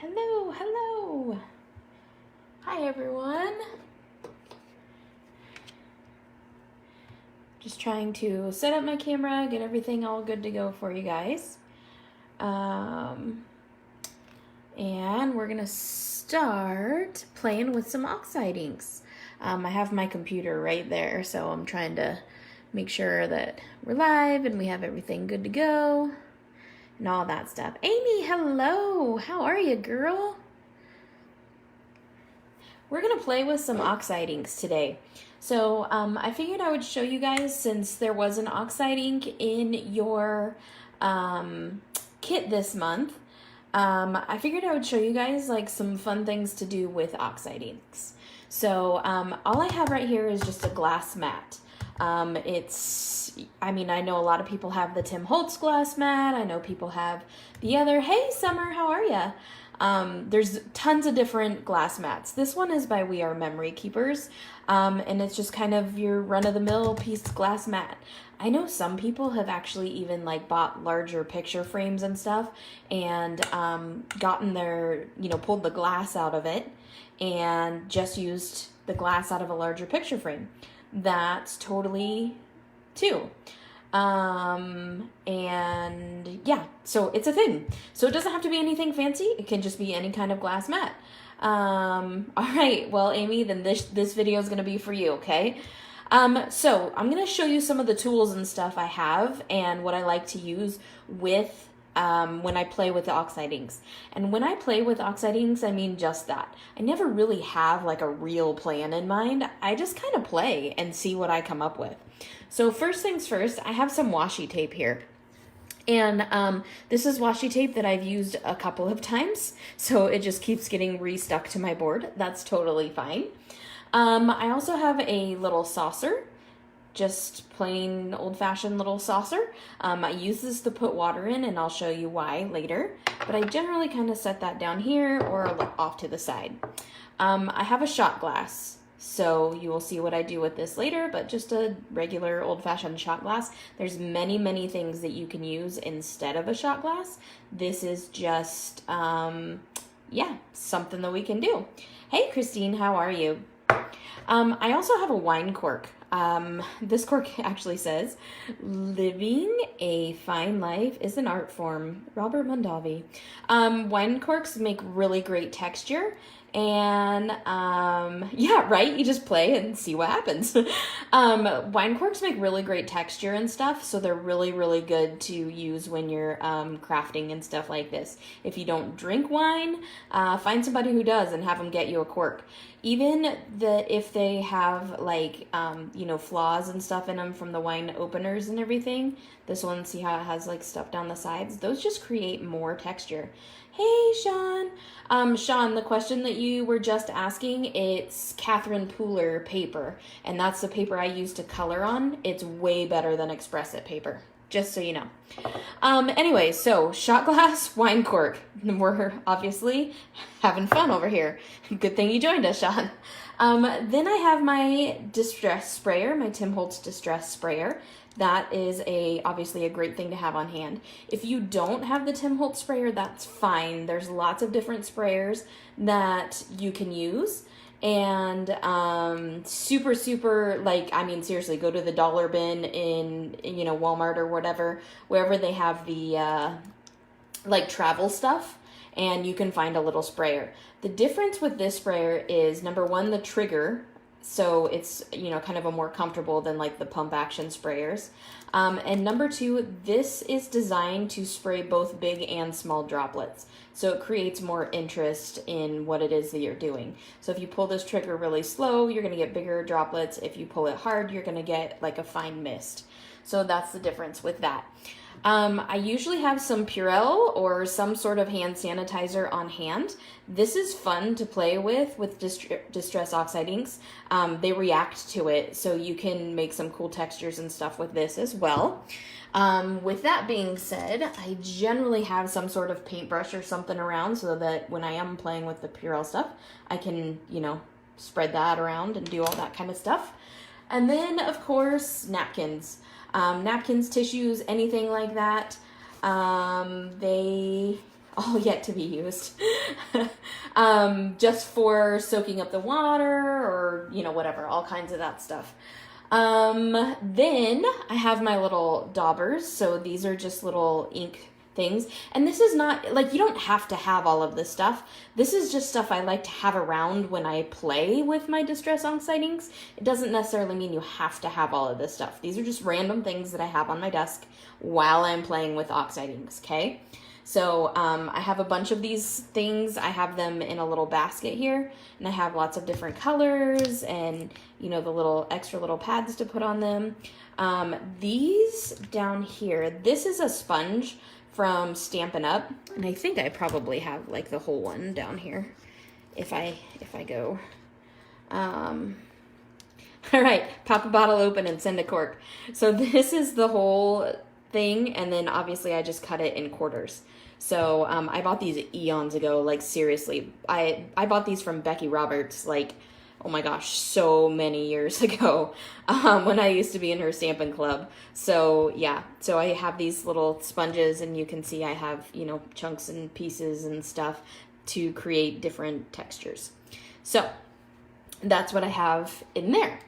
Hello, hello. Hi, everyone. Just trying to set up my camera, get everything all good to go for you guys. And we're gonna start playing with some oxide inks. I have my computer right there, so I'm trying to make sure that we're live and we have everything good to go and all that stuff. Amy, hello. How are you, girl? We're gonna play with some oxide inks today. So I figured I would show you guys, since there was an oxide ink in your kit this month. I figured I would show you guys like some fun things to do with oxide inks. So all I have right here is just a glass mat. I know a lot of people have the Tim Holtz glass mat. I know people have the other. Hey, Summer, how are ya? There's tons of different glass mats. This one is by We Are Memory Keepers, and it's just kind of your run-of-the-mill piece glass mat. I know some people have actually even like bought larger picture frames and stuff and gotten their, pulled the glass out of it and just used the glass out of a larger picture frame. That's totally too. And yeah, so it's a thing. So it doesn't have to be anything fancy. It can just be any kind of glass mat. All right, well, Amy, then this video is going to be for you, okay? So I'm going to show you some of the tools and stuff I have and what I like to use with when I play with the oxide inks. And when I play with oxide inks, I mean just that. I never really have like a real plan in mind. I just kind of play and see what I come up with. So first things first, I have some washi tape here. And this is washi tape that I've used a couple of times, so it just keeps getting restuck to my board. That's totally fine. I also have a little saucer, just plain old-fashioned little saucer. I use this to put water in, and I'll show you why later, but I generally kind of set that down here or off to the side. I have a shot glass, so you will see what I do with this later, but just a regular old-fashioned shot glass. There's many, many things that you can use instead of a shot glass. This is just, something that we can do. Hey, Christine, how are you? I also have a wine cork. This cork actually says, "Living a fine life is an art form." Robert Mondavi. Wine corks make really great texture. And yeah, right? You just play and see what happens. Wine corks make really great texture and stuff, so they're really, really good to use when you're crafting and stuff like this. If you don't drink wine, find somebody who does and have them get you a cork. Even if they have like flaws and stuff in them from the wine openers and everything, this one, see how it has like stuff down the sides? Those just create more texture. Hey, Sean. Sean, the question that you were just asking, it's Catherine Pooler paper, and that's the paper I use to color on. It's way better than Express It paper, just so you know. Anyway, so shot glass, wine cork. We're obviously having fun over here. Good thing you joined us, Sean. Then I have my distress sprayer, my Tim Holtz distress sprayer. That is obviously a great thing to have on hand. If you don't have the Tim Holtz sprayer, that's fine. There's lots of different sprayers that you can use. And super, seriously, go to the dollar bin in Walmart or whatever, wherever they have the travel stuff, and you can find a little sprayer. The difference with this sprayer is, number one, the trigger. So it's, kind of a more comfortable than like the pump action sprayers. And number two, this is designed to spray both big and small droplets. So it creates more interest in what it is that you're doing. So if you pull this trigger really slow, you're going to get bigger droplets. If you pull it hard, you're going to get like a fine mist. So that's the difference with that. I usually have some Purell or some sort of hand sanitizer on hand. This is fun to play with Distress Oxide inks. They react to it, so you can make some cool textures and stuff with this as well. With that being said, I generally have some sort of paintbrush or something around so that when I am playing with the Purell stuff, I can, spread that around and do all that kind of stuff. And then, of course, napkins. Napkins, tissues, anything like that. They all yet to be used. Just for soaking up the water or, you know, whatever, all kinds of that stuff. Then I have my little daubers. So these are just little ink things. And this is not, like, you don't have to have all of this stuff. This is just stuff I like to have around when I play with my Distress Oxide inks. It doesn't necessarily mean you have to have all of this stuff. These are just random things that I have on my desk while I'm playing with Oxide inks, okay? So I have a bunch of these things. I have them in a little basket here, and I have lots of different colors and, you know, the little extra little pads to put on them. These down here, this is a sponge from Stampin' Up, and I think I probably have like the whole one down here if I go. All right, pop a bottle open and send a cork. So this is the whole thing, and then obviously I just cut it in quarters. So I bought these eons ago, like seriously. I bought these from Becky Roberts, like, oh my gosh, so many years ago, when I used to be in her Stampin' Club. So yeah, so I have these little sponges, and you can see I have, you know, chunks and pieces and stuff to create different textures. So that's what I have in there.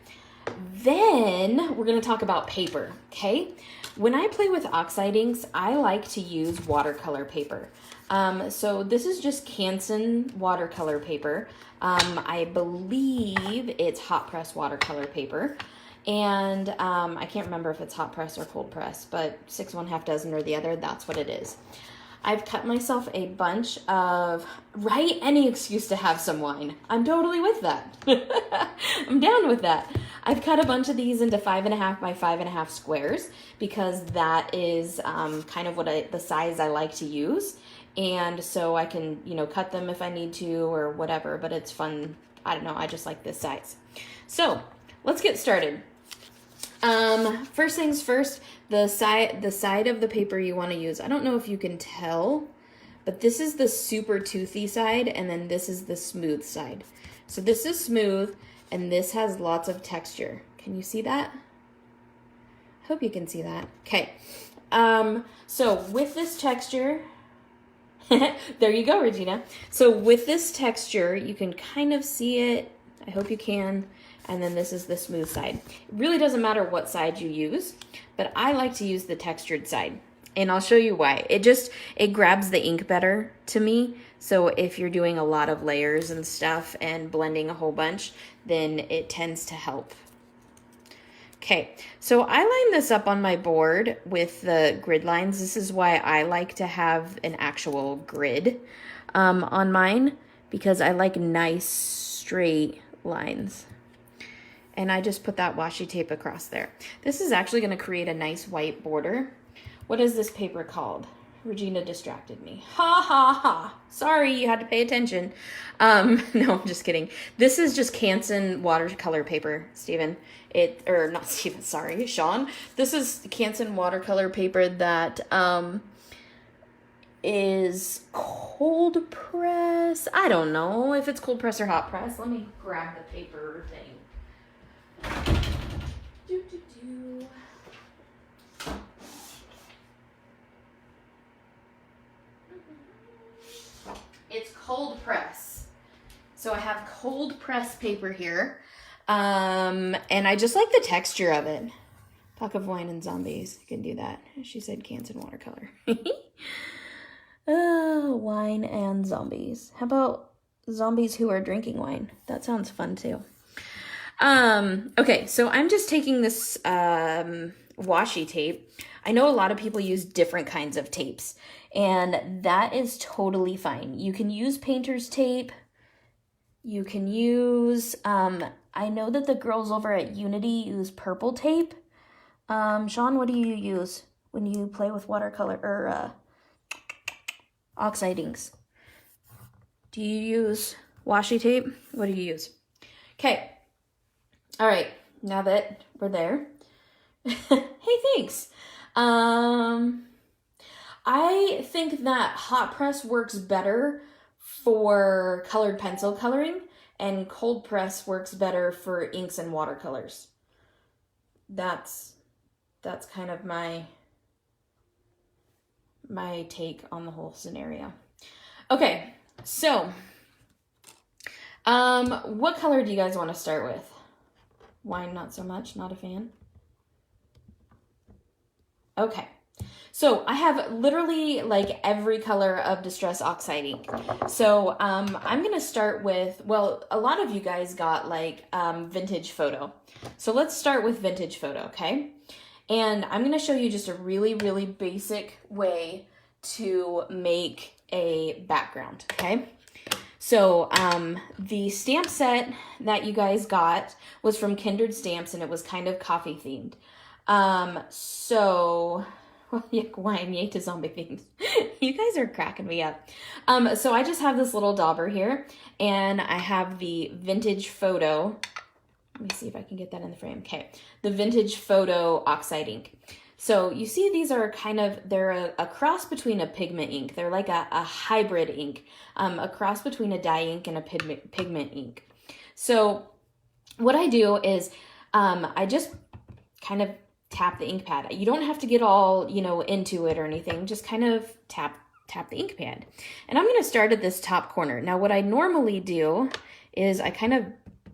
Then we're going to talk about paper, okay? When I play with oxide inks, I like to use watercolor paper. So this is just Canson watercolor paper. I believe it's hot press watercolor paper. And I can't remember if it's hot press or cold press, but 6 1/2 dozen or the other, that's what it is. I've cut myself a bunch of, right? Any excuse to have some wine. I'm totally with that. I'm down with that. I've cut a bunch of these into 5 1/2 by 5 1/2 squares because that is kind of the size I like to use. And so I can, you know, cut them if I need to or whatever, but it's fun. I don't know. I just like this size. So let's get started. First things first, the side of the paper you want to use. I don't know if you can tell, but this is the super toothy side, and then this is the smooth side. So this is smooth, and this has lots of texture. Can you see that? I hope you can see that. Okay. So with this texture, there you go, Regina. So with this texture, you can kind of see it. I hope you can. And then this is the smooth side. It really doesn't matter what side you use, but I like to use the textured side. And I'll show you why. It grabs the ink better to me. So if you're doing a lot of layers and stuff and blending a whole bunch, then it tends to help. Okay, so I line this up on my board with the grid lines. This is why I like to have an actual grid on mine, because I like nice straight lines. And I just put that washi tape across there. This is actually going to create a nice white border. What is this paper called? Regina distracted me. Ha ha ha. Sorry, you had to pay attention. No, I'm just kidding. This is just Canson watercolor paper, Steven. Not Steven, sorry, Sean. This is Canson watercolor paper that is cold press. I don't know if it's cold press or hot press. Let me grab the paper thing. It's cold press. So I have cold press paper here. And I just like the texture of it. Talk of wine and zombies. I can do that. She said Canson watercolor. Wine and zombies. How about zombies who are drinking wine? That sounds fun too. Okay, so I'm just taking this washi tape. I know a lot of people use different kinds of tapes, and that is totally fine. You can use painter's tape. You can use, I know that the girls over at Unity use purple tape. Sean, what do you use when you play with watercolor or oxide inks? Do you use washi tape? What do you use? Okay. All right, now that we're there, hey, thanks. I think that hot press works better for colored pencil coloring, and cold press works better for inks and watercolors. That's kind of my my take on the whole scenario. Okay, so what color do you guys want to start with? Wine, not so much, not a fan. Okay, so I have literally like every color of Distress Oxide ink. So I'm gonna start with, well, a lot of you guys got like Vintage Photo. So let's start with Vintage Photo, okay? And I'm gonna show you just a really, really basic way to make a background, okay? So the stamp set that you guys got was from Kindred Stamps, and it was kind of coffee themed. So, well, yeah, wine, yay to zombie things. You guys are cracking me up. So I just have this little dauber here, and I have the Vintage Photo. Let me see if I can get that in the frame. Okay, the Vintage Photo Oxide ink. So you see these are kind of, they're a cross between a pigment ink. They're like a hybrid ink, a cross between a dye ink and a pigment ink. So what I do is I just kind of tap the ink pad. You don't have to get all, you know, into it or anything. Just kind of tap the ink pad. And I'm going to start at this top corner. Now what I normally do is I kind of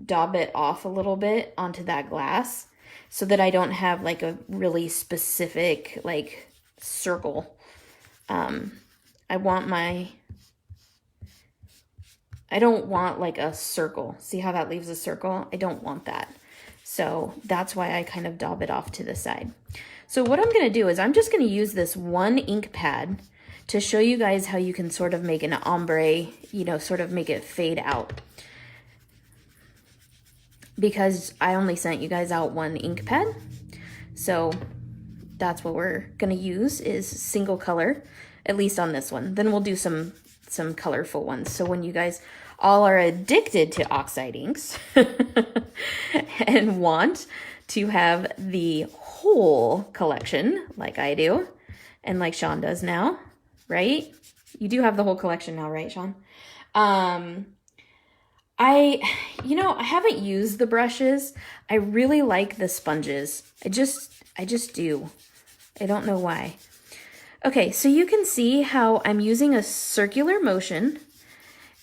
daub it off a little bit onto that glass so that I don't have like a really specific like circle. I don't want like a circle. See how that leaves a circle? I don't want that. So that's why I kind of daub it off to the side. So what I'm going to do is I'm just going to use this one ink pad to show you guys how you can sort of make an ombre, you know, sort of make it fade out. Because I only sent you guys out one ink pad. So that's what we're going to use is single color, at least on this one. Then we'll do some colorful ones. So when you guys all are addicted to oxide inks and want to have the whole collection like I do and like Sean does now, right? You do have the whole collection now, right, Sean? I haven't used the brushes. I really like the sponges. I just do. I don't know why. Okay, so you can see how I'm using a circular motion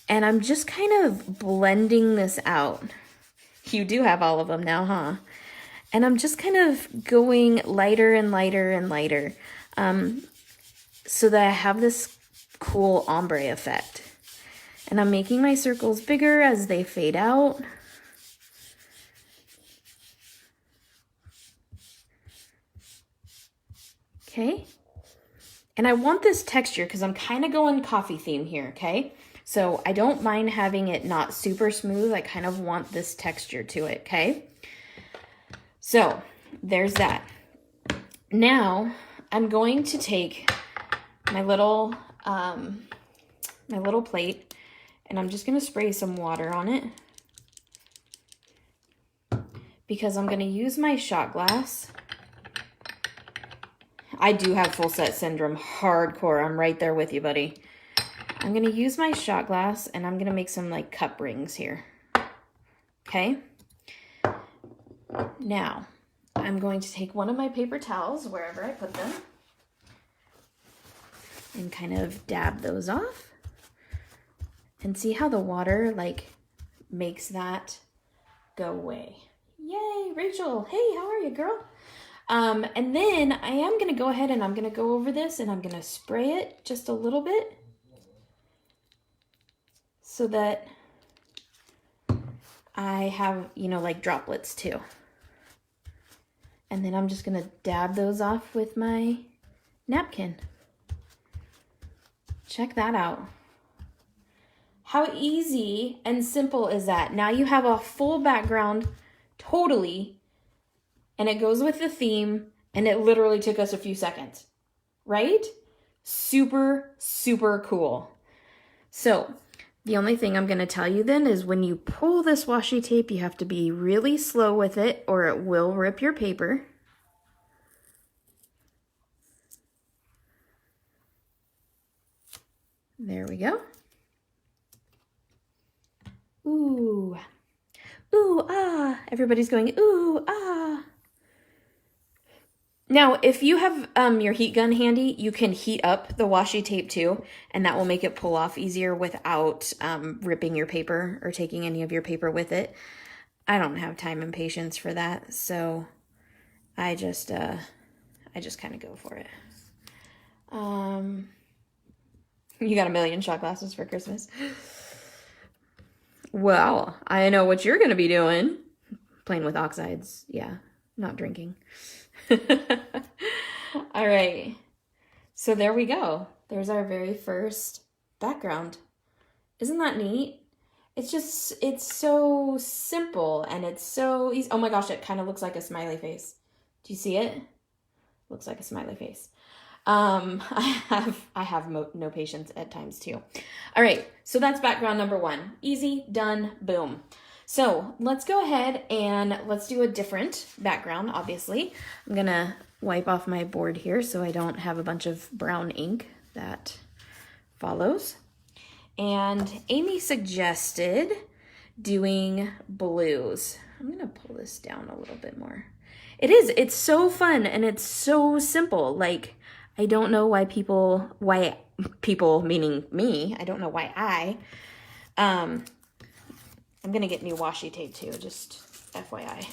and I'm just kind of blending this out. You do have all of them now, huh? And I'm just kind of going lighter and lighter and lighter so that I have this cool ombre effect. And I'm making my circles bigger as they fade out. Okay. And I want this texture because I'm kind of going coffee theme here, okay? So I don't mind having it not super smooth. I kind of want this texture to it, okay? So there's that. Now I'm going to take my little plate and I'm just going to spray some water on it because I'm going to use my shot glass. I do have full set syndrome, hardcore. I'm right there with you, buddy. I'm going to use my shot glass and I'm going to make some like cup rings here. Okay. Now, I'm going to take one of my paper towels, wherever I put them, and kind of dab those off. And see how the water like makes that go away. Yay, Rachel. Hey, how are you, girl? And then I am going to go ahead and I'm going to go over this and I'm going to spray it just a little bit so that I have, you know, like droplets too. And then I'm just going to dab those off with my napkin. Check that out. How easy and simple is that? Now you have a full background totally, and it goes with the theme, and it literally took us a few seconds, right? Super, super cool. So the only thing I'm going to tell you then is when you pull this washi tape, you have to be really slow with it or it will rip your paper. There we go. Ooh, ooh, ah. Everybody's going, ooh, ah. Now, if you have your heat gun handy, you can heat up the washi tape too, and that will make it pull off easier without ripping your paper or taking any of your paper with it. I don't have time and patience for that, so I just kind of go for it. You got a million shot glasses for Christmas. Well, I know what you're going to be doing. Playing with oxides. Yeah, not drinking. All right. So there we go. There's our very first background. Isn't that neat? It's so simple and it's so easy. Oh my gosh, it kind of looks like a smiley face. Do you see it? Looks like a smiley face. I have no patience at times too. All right, so that's background number 1. Easy, done, boom. So let's go ahead and let's do a different background, obviously. I'm gonna wipe off my board here so I don't have a bunch of brown ink that follows. And Amy suggested doing blues. I'm gonna pull this down a little bit more. It's so fun and it's so simple. Like, I don't know why people, meaning me, I don't know why I'm gonna get new washi tape too, just FYI.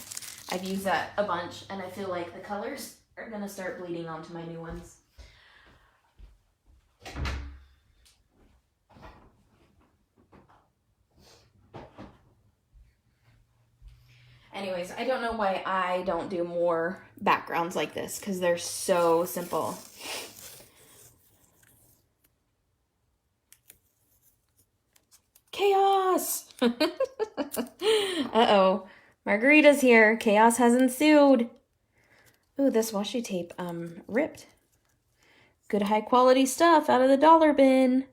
I've used that a bunch and I feel like the colors are gonna start bleeding onto my new ones. Anyways, I don't know why I don't do more backgrounds like this because they're so simple. Chaos! Uh-oh. Margarita's here. Chaos has ensued. Ooh, this washi tape ripped. Good high quality stuff out of the dollar bin.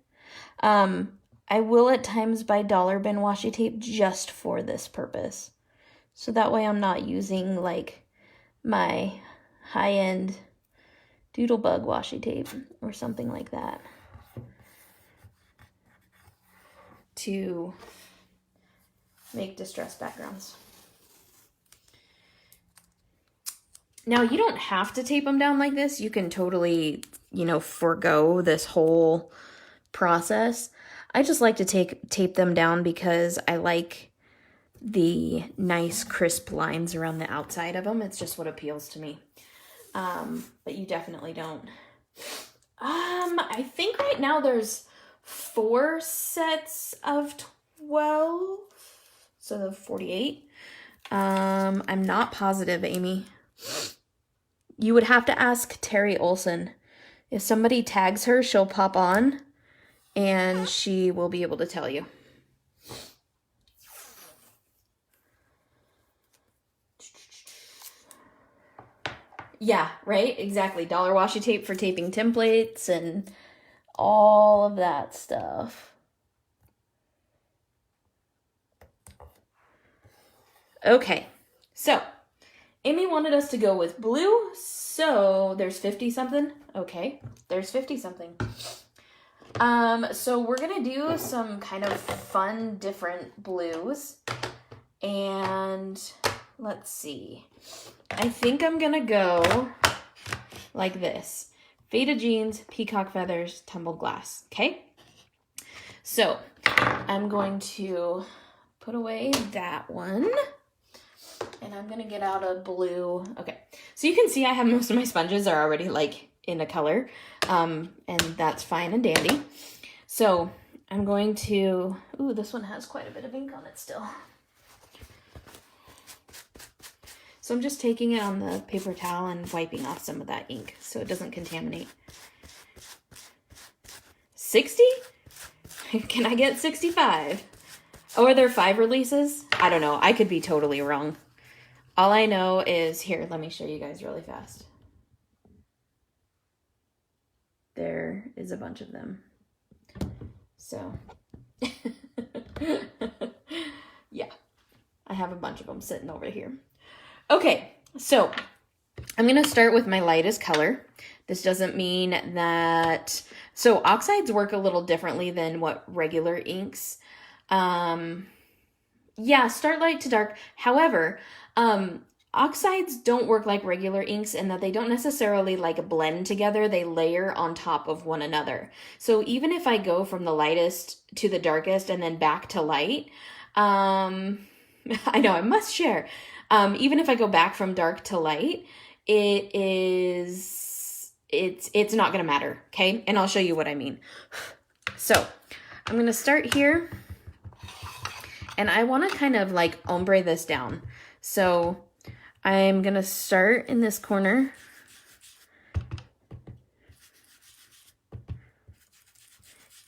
I will at times buy dollar bin washi tape just for this purpose. So that way I'm not using like my high-end Doodlebug washi tape or something like that to make distressed backgrounds. Now, you don't have to tape them down like this. You can totally, forego this whole process. I just like to tape them down because I like the nice crisp lines around the outside of them. It's just what appeals to me. But you definitely don't. I think right now there's 4 sets of 12, so 48. I'm not positive, Amy. You would have to ask Terry Olson. If somebody tags her, she'll pop on and she will be able to tell you. Yeah, right? Exactly. Dollar washi tape for taping templates and all of that stuff. Okay, so Amy wanted us to go with blue, so there's 50-something. Okay, there's 50-something. So we're gonna do some kind of fun, different blues. And let's see. I think I'm gonna go like this. Faded jeans, peacock feathers, tumbled glass, okay? So I'm going to put away that one. And I'm gonna get out a blue. Okay, so you can see I have most of my sponges are already like in a color. And that's fine and dandy. So I'm going to, ooh, this one has quite a bit of ink on it still. So I'm just taking it on the paper towel and wiping off some of that ink so it doesn't contaminate. 60? Can I get 65? Oh, are there 5 releases? I don't know. I could be totally wrong. All I know is, here, let me show you guys really fast. There is a bunch of them. So, yeah, I have a bunch of them sitting over here. Okay, so I'm going to start with my lightest color. This doesn't mean that, so oxides work a little differently than what regular inks. Yeah, start light to dark. However, Oxides don't work like regular inks in that they don't necessarily like blend together, they layer on top of one another. So even if I go from the lightest to the darkest and then back to light, I know I must share. Even if I go back from dark to light, it's not gonna matter, okay? And I'll show you what I mean. So I'm gonna start here, and I wanna kind of like ombre this down. So I'm gonna start in this corner.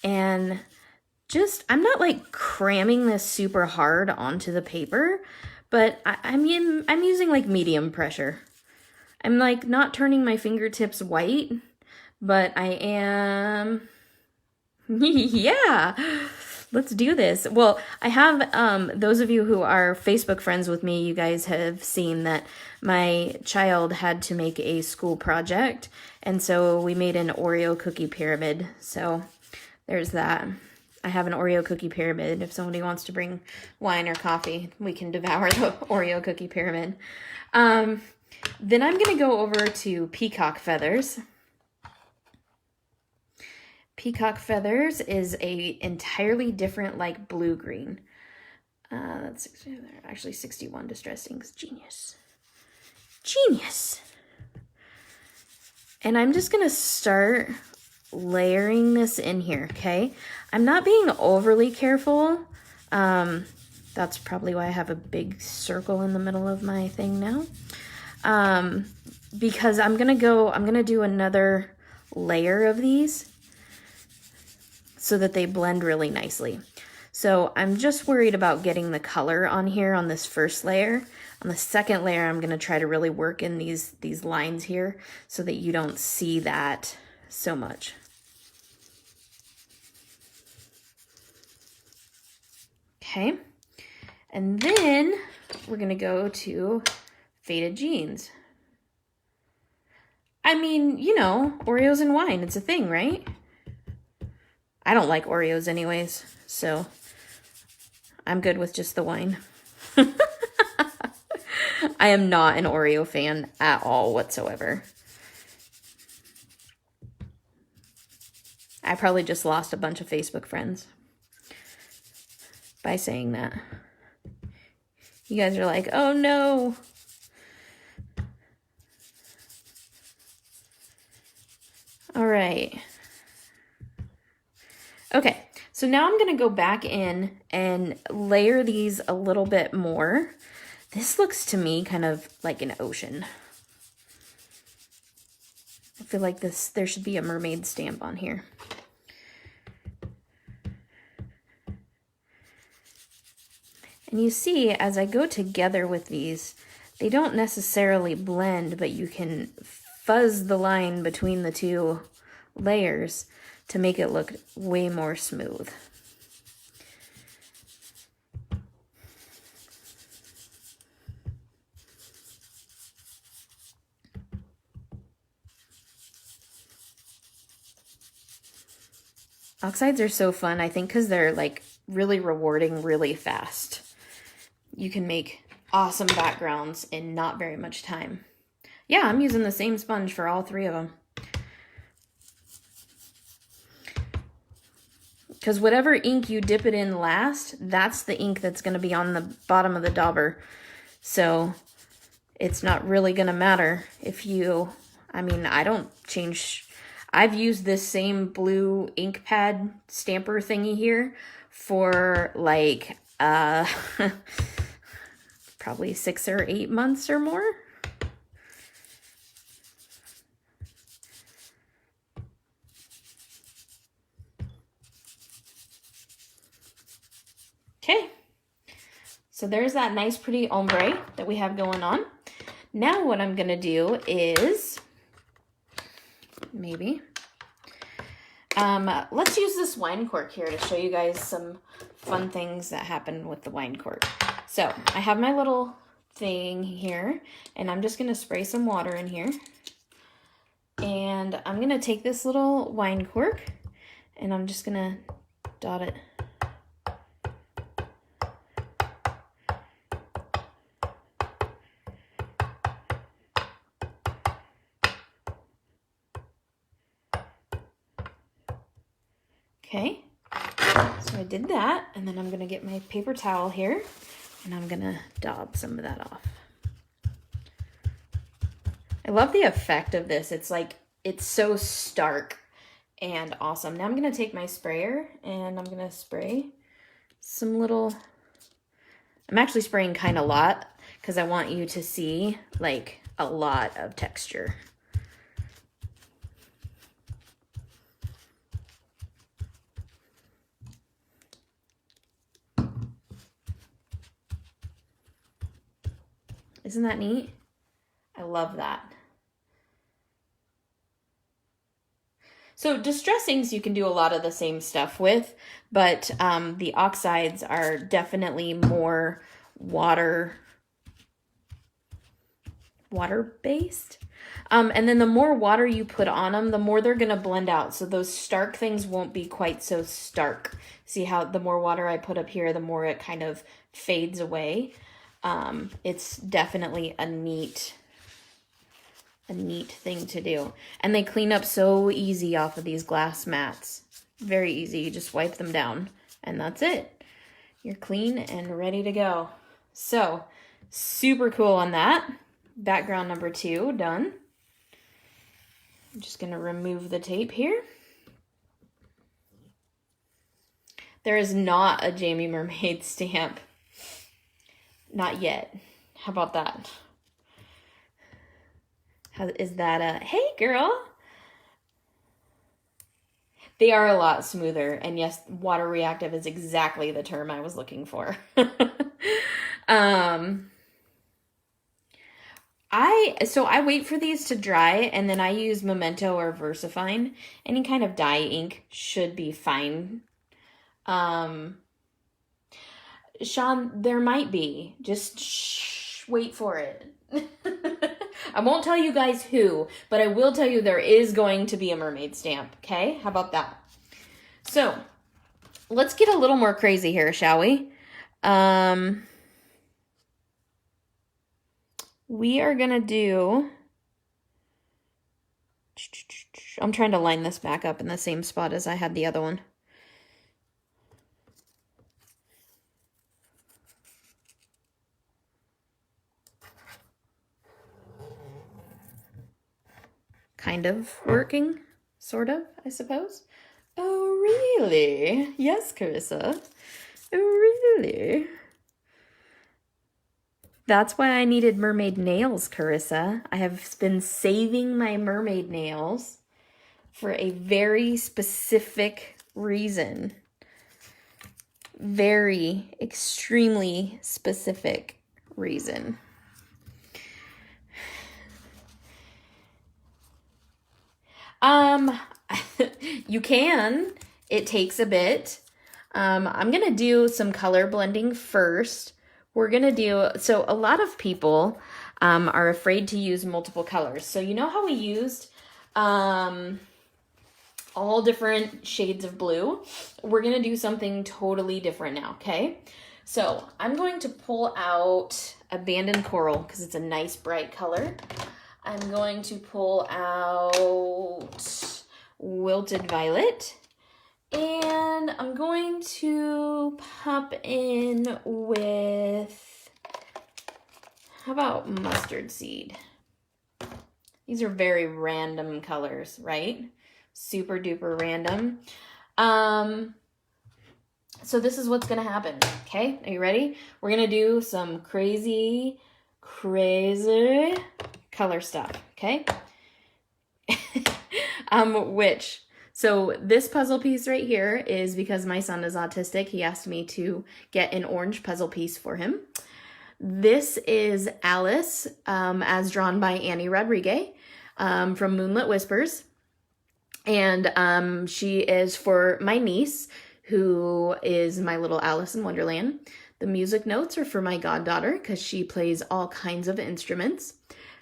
And just, I'm not like cramming this super hard onto the paper, but I'm using like medium pressure. I'm like not turning my fingertips white, but I am, yeah, let's do this. Well, I have, those of you who are Facebook friends with me, you guys have seen that my child had to make a school project, and so we made an Oreo cookie pyramid. So there's that. I have an Oreo cookie pyramid. If somebody wants to bring wine or coffee, we can devour the Oreo cookie pyramid. Then I'm going to go over to peacock feathers. Peacock feathers is a entirely different like blue-green. That's actually 61 distress inks. Genius. Genius. And I'm just going to start layering this in here, okay? I'm not being overly careful. That's probably why I have a big circle in the middle of my thing now. Because I'm gonna do another layer of these so that they blend really nicely. So I'm just worried about getting the color on here on this first layer. On the second layer, I'm gonna try to really work in these lines here so that you don't see that so much. Okay, and then we're gonna go to faded jeans. I mean, you know, Oreos and wine, it's a thing, right? I don't like Oreos anyways, so I'm good with just the wine. I am not an Oreo fan at all whatsoever. I probably just lost a bunch of Facebook friends by saying that. You guys are like, oh no. All right. Okay, so now I'm gonna go back in and layer these a little bit more. This looks to me kind of like an ocean. I feel like there should be a mermaid stamp on here. And you see, as I go together with these, they don't necessarily blend, but you can fuzz the line between the two layers to make it look way more smooth. Oxides are so fun, I think, because they're like really rewarding really fast. You can make awesome backgrounds in not very much time. Yeah, I'm using the same sponge for all three of them. Because whatever ink you dip it in last, that's the ink that's going to be on the bottom of the dauber. So it's not really going to matter if you, I mean, I don't change. I've used this same blue ink pad stamper thingy here for like, probably 6 or 8 months or more. Okay, so there's that nice pretty ombre that we have going on. Now what I'm gonna do is, maybe, let's use this wine cork here to show you guys some fun things that happen with the wine cork. So I have my little thing here, and I'm just gonna spray some water in here. And I'm gonna take this little wine cork, and I'm just gonna dot it. Okay, so I did that, and then I'm gonna get my paper towel here, and I'm gonna daub some of that off. I love the effect of this. It's like, it's so stark and awesome. Now I'm gonna take my sprayer and I'm gonna spray some little, I'm actually spraying kind of a lot because I want you to see like a lot of texture. Isn't that neat? I love that. So distressings you can do a lot of the same stuff with, but the oxides are definitely more water-based. And then the more water you put on them, the more they're gonna blend out. So those stark things won't be quite so stark. See how the more water I put up here, the more it kind of fades away. It's definitely a neat thing to do. And they clean up so easy off of these glass mats. Very easy. You just wipe them down and that's it. You're clean and ready to go. So, super cool on that. Background number 2 done. I'm just going to remove the tape here. There is not a Jamie Mermaid stamp. Not yet. How about that? How is that a, hey girl? They are a lot smoother, and yes, water reactive is exactly the term I was looking for. I wait for these to dry, and then I use Memento or VersaFine. Any kind of dye ink should be fine. Sean, there might be. Just wait for it. I won't tell you guys who, but I will tell you there is going to be a mermaid stamp, okay? How about that? So, let's get a little more crazy here, shall we? We are going to do... I'm trying to line this back up in the same spot as I had the other one. Kind of working, sort of, I suppose. Oh, really? Yes, Carissa. Oh, really? That's why I needed mermaid nails, Carissa. I have been saving my mermaid nails for a very specific reason. Very, extremely specific reason. You can. It takes a bit. I'm going to do some color blending first. We're going to do, so a lot of people are afraid to use multiple colors. So you know how we used all different shades of blue? We're going to do something totally different now, okay? So I'm going to pull out Abandoned Coral because it's a nice bright color. I'm going to pull out Wilted Violet. And I'm going to pop in with, how about Mustard Seed? These are very random colors, right? Super duper random. So this is what's gonna happen, okay? Are you ready? We're gonna do some crazy color stuff, okay? So this puzzle piece right here is because my son is autistic. He asked me to get an orange puzzle piece for him. This is Alice, as drawn by Annie Rodriguez, from Moonlit Whispers. And she is for my niece, who is my little Alice in Wonderland. The music notes are for my goddaughter, because she plays all kinds of instruments.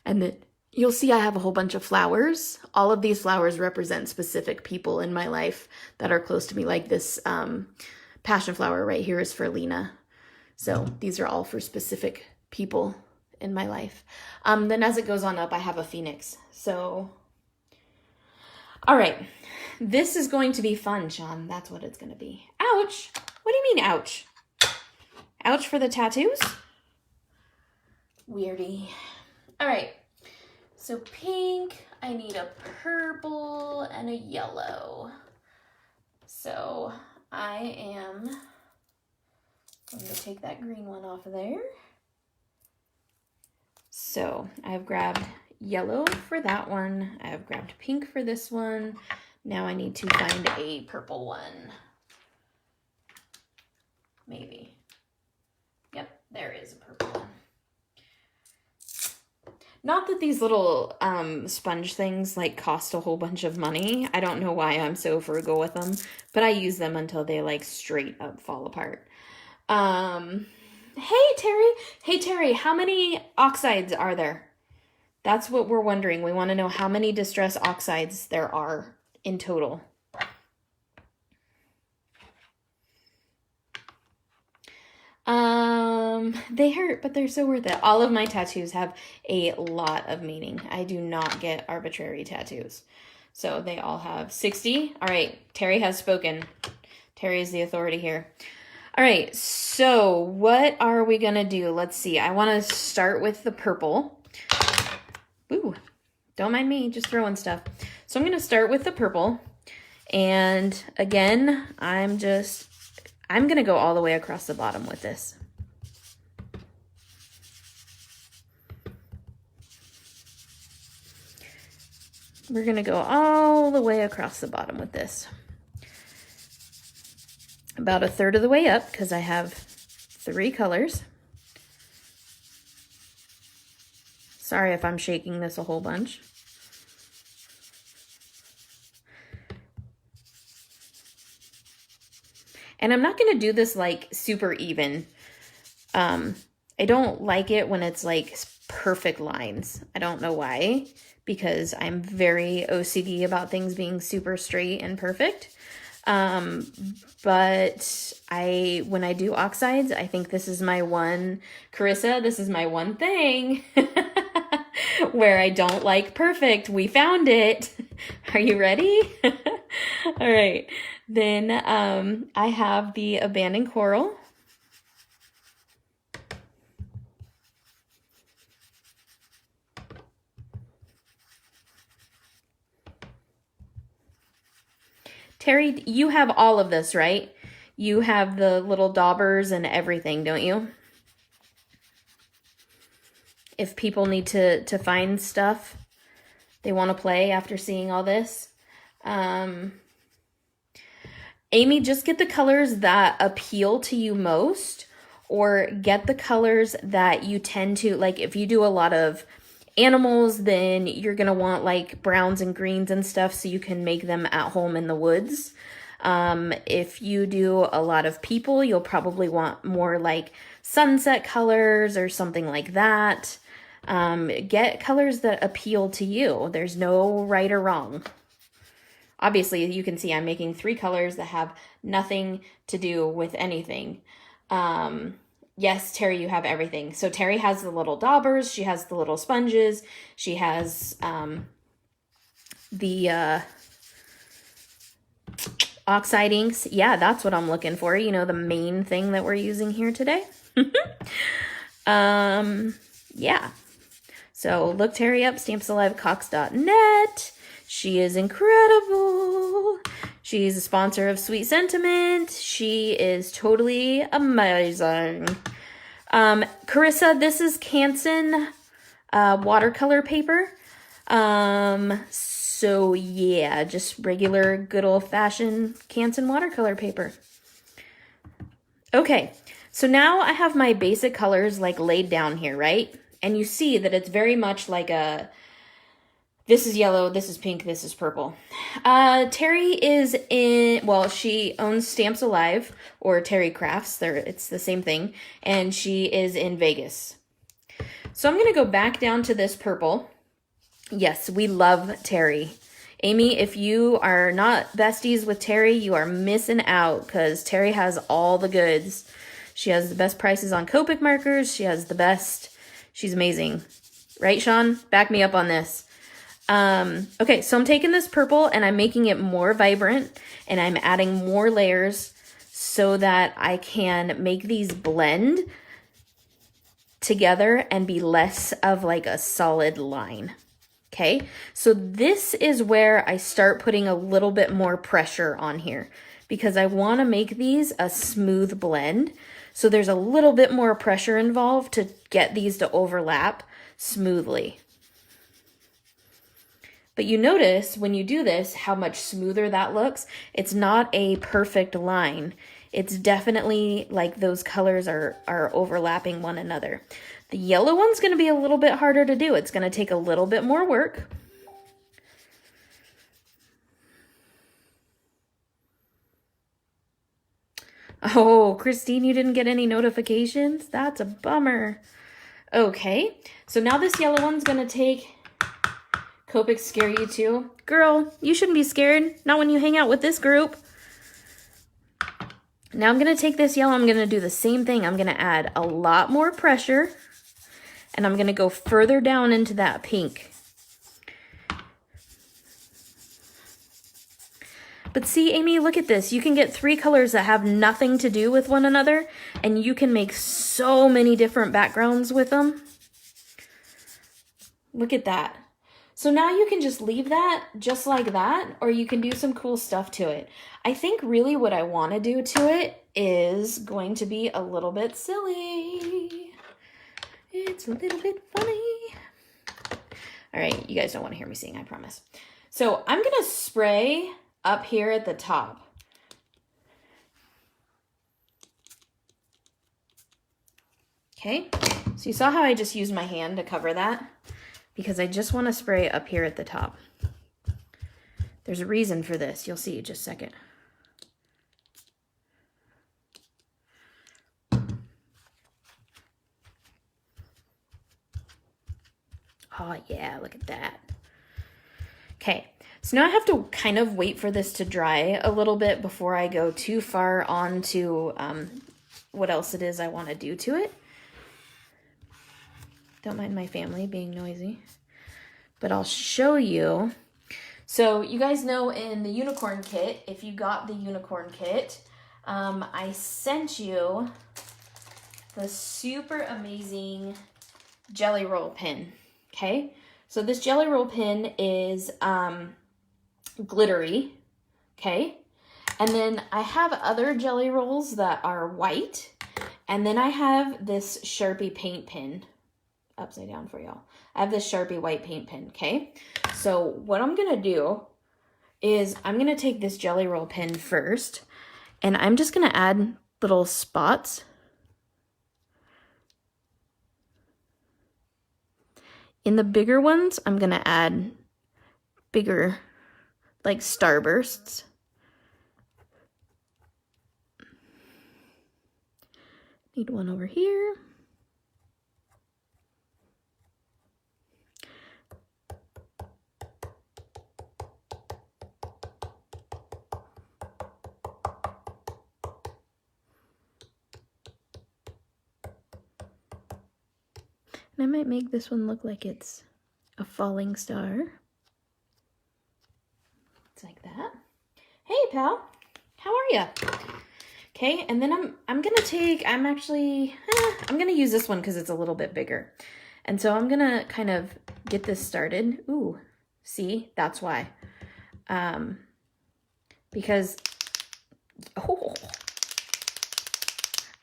And then you'll see I have a whole bunch of flowers. All of these flowers represent specific people in my life that are close to me. Like this passion flower right here is for Lena. So these are all for specific people in my life. Then as it goes on up, I have a phoenix. So, all right. this is going to be fun, Sean. That's what it's going to be. Ouch. What do you mean, ouch? Ouch for the tattoos? Weirdy. All right. So pink, I need a purple and a yellow. So I am going to take that green one off of there. So I've grabbed yellow for that one. I have grabbed pink for this one. Now I need to find a purple one. Maybe. Yep, there is a purple one. Not that these little sponge things like cost a whole bunch of money. I don't know why I'm so frugal with them, but I use them until they like straight up fall apart. Hey Terry, how many oxides are there? That's what we're wondering. We want to know how many distress oxides there are in total. They hurt, but they're so worth it. All of my tattoos have a lot of meaning. I do not get arbitrary tattoos. So they all have 60. All right, Terry has spoken. Terry is the authority here. All right, so what are we going to do? Let's see. I want to start with the purple. Ooh, don't mind me, just throwing stuff. So I'm going to start with the purple. And again, I'm going to go all the way across the bottom with this. We're going to go all the way across the bottom with this. About a third of the way up because I have 3 colors. Sorry if I'm shaking this a whole bunch. And I'm not going to do this like super even. I don't like it when it's like perfect lines. I don't know why, because I'm very OCD about things being super straight and perfect. But when I do oxides, I think this is my one, Carissa, this is my one thing where I don't like perfect. We found it. Are you ready? All right. Then I have the abandoned coral. Terry, you have all of this, right? You have the little daubers and everything, don't you? If people need to find stuff they want to play after seeing all this. Amy, just get the colors that appeal to you most, or get the colors that you tend to, like if you do a lot of animals, then you're going to want like browns and greens and stuff so you can make them at home in the woods. If you do a lot of people, you'll probably want more like sunset colors or something like that. Get colors that appeal to you. There's no right or wrong. Obviously, you can see I'm making 3 colors that have nothing to do with anything. Yes, Terry, you have everything. So Terry has the little daubers. She has the little sponges. She has the oxide inks. Yeah, that's what I'm looking for. You know, the main thing that we're using here today. Yeah. So look Terry up, stampsalivecox.net. She is incredible. She's a sponsor of Sweet Sentiment. She is totally amazing. Carissa, this is Canson watercolor paper. So yeah, just regular good old-fashioned Canson watercolor paper. Okay, so now I have my basic colors like laid down here, right? And you see that it's very much like a, this is yellow, this is pink, this is purple. Terry is in, well, she owns Stamps Alive or Terry Crafts. It's the same thing. And she is in Vegas. So I'm going to go back down to this purple. Yes, we love Terry. Amy, if you are not besties with Terry, you are missing out because Terry has all the goods. She has the best prices on Copic markers. She has the best. She's amazing. Right, Sean? Back me up on this. Okay, so I'm taking this purple and I'm making it more vibrant and I'm adding more layers so that I can make these blend together and be less of like a solid line. Okay, so this is where I start putting a little bit more pressure on here because I want to make these a smooth blend. So there's a little bit more pressure involved to get these to overlap smoothly. But you notice when you do this, how much smoother that looks. It's not a perfect line. It's definitely like those colors are overlapping one another. The yellow one's going to be a little bit harder to do. It's going to take a little bit more work. Oh, Christine, you didn't get any notifications? That's a bummer. Okay, so now this yellow one's going to take... Copics scare you too? Girl, you shouldn't be scared. Not when you hang out with this group. Now I'm going to take this yellow. I'm going to do the same thing. I'm going to add a lot more pressure. And I'm going to go further down into that pink. But see, Amy, look at this. You can get 3 colors that have nothing to do with one another. And you can make so many different backgrounds with them. Look at that. So now you can just leave that just like that, or you can do some cool stuff to it. I think really what I want to do to it is going to be a little bit silly. It's a little bit funny. All right, you guys don't want to hear me sing, I promise. So I'm going to spray up here at the top. Okay, so you saw how I just used my hand to cover that? Because I just want to spray up here at the top. There's a reason for this. You'll see in just a second. Oh yeah, look at that. Okay, so now I have to kind of wait for this to dry a little bit before I go too far on to what else it is I want to do to it. Don't mind my family being noisy. But I'll show you. So you guys know in the unicorn kit, if you got the unicorn kit, I sent you the super amazing jelly roll pin. Okay, so this jelly roll pin is glittery. Okay, and then I have other jelly rolls that are white, and then I have this Sharpie paint pen. Upside down for y'all. I have this Sharpie white paint pen, okay? So what I'm gonna do is I'm gonna take this jelly roll pen first, and I'm just gonna add little spots. In the bigger ones, I'm gonna add bigger, like starbursts. Need one over here. I might make this one look like it's a falling star. It's like that. Hey, pal. How are you? Okay, and then I'm gonna take, I'm gonna use this one because it's a little bit bigger. And so I'm gonna kind of get this started. Ooh, see, that's why. Because, oh,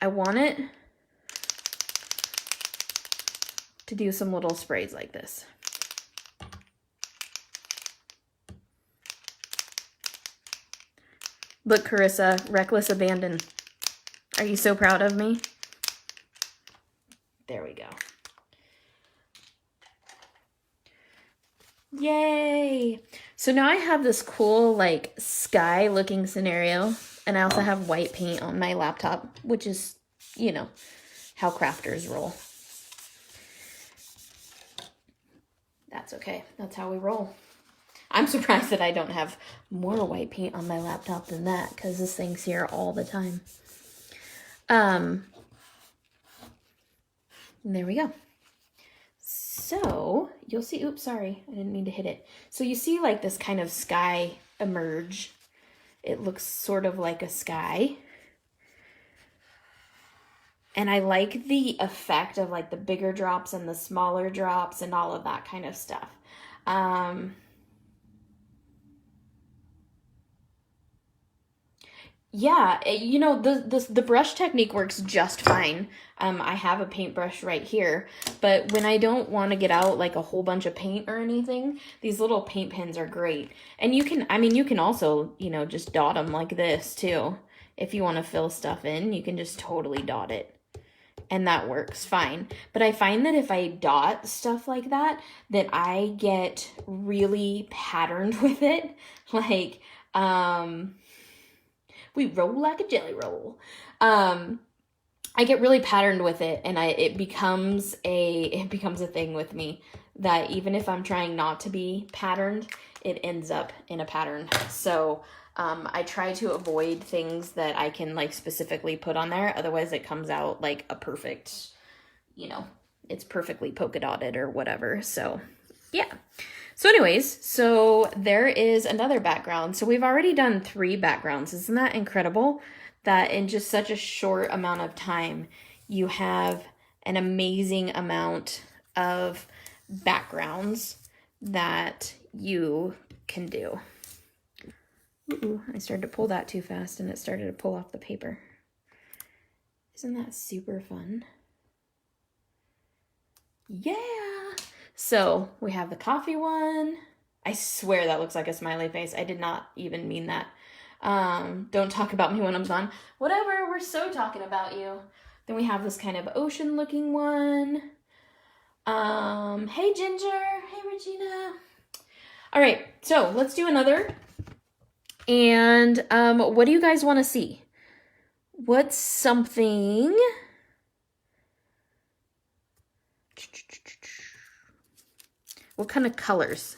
I want it to do some little sprays like this. Look, Carissa, reckless abandon. Are you so proud of me? There we go. Yay! So now I have this cool like sky looking scenario, and I also have white paint on my laptop, which is, you know, how crafters roll. That's okay. That's how we roll. I'm surprised that I don't have more white paint on my laptop than that, because this thing's here all the time. There we go. So you'll see, oops, sorry, I didn't mean to hit it. So you see like this kind of sky emerge. It looks sort of like a sky. And I like the effect of like the bigger drops and the smaller drops and all of that kind of stuff. Yeah, you know, the brush technique works just fine. I have a paintbrush right here, but when I don't want to get out like a whole bunch of paint or anything, these little paint pens are great. And you can, I mean, you can also, you know, just dot them like this too. If you want to fill stuff in, you can just totally dot it. And that works fine. But I find that if I dot stuff like that, that I get really patterned with it. Like, we roll like a jelly roll. I get really patterned with it, and it becomes a thing with me that even if I'm trying not to be patterned, it ends up in a pattern. So I try to avoid things that I can like specifically put on there. Otherwise it comes out like a perfect, you know, it's perfectly polka dotted or whatever. So yeah. So anyways, so there is another background. So we've already done 3 backgrounds. Isn't that incredible? That in just such a short amount of time, you have an amazing amount of backgrounds that you can do. Ooh, I started to pull that too fast and it started to pull off the paper. Isn't that super fun? Yeah! So we have the coffee one. I swear that looks like a smiley face. I did not even mean that. Don't talk about me when I'm gone. Whatever, we're so talking about you. Then we have this kind of ocean looking one. Hey Ginger, hey Regina. All right, so let's do another. And what do you guys want to see? What's something? What kind of colors?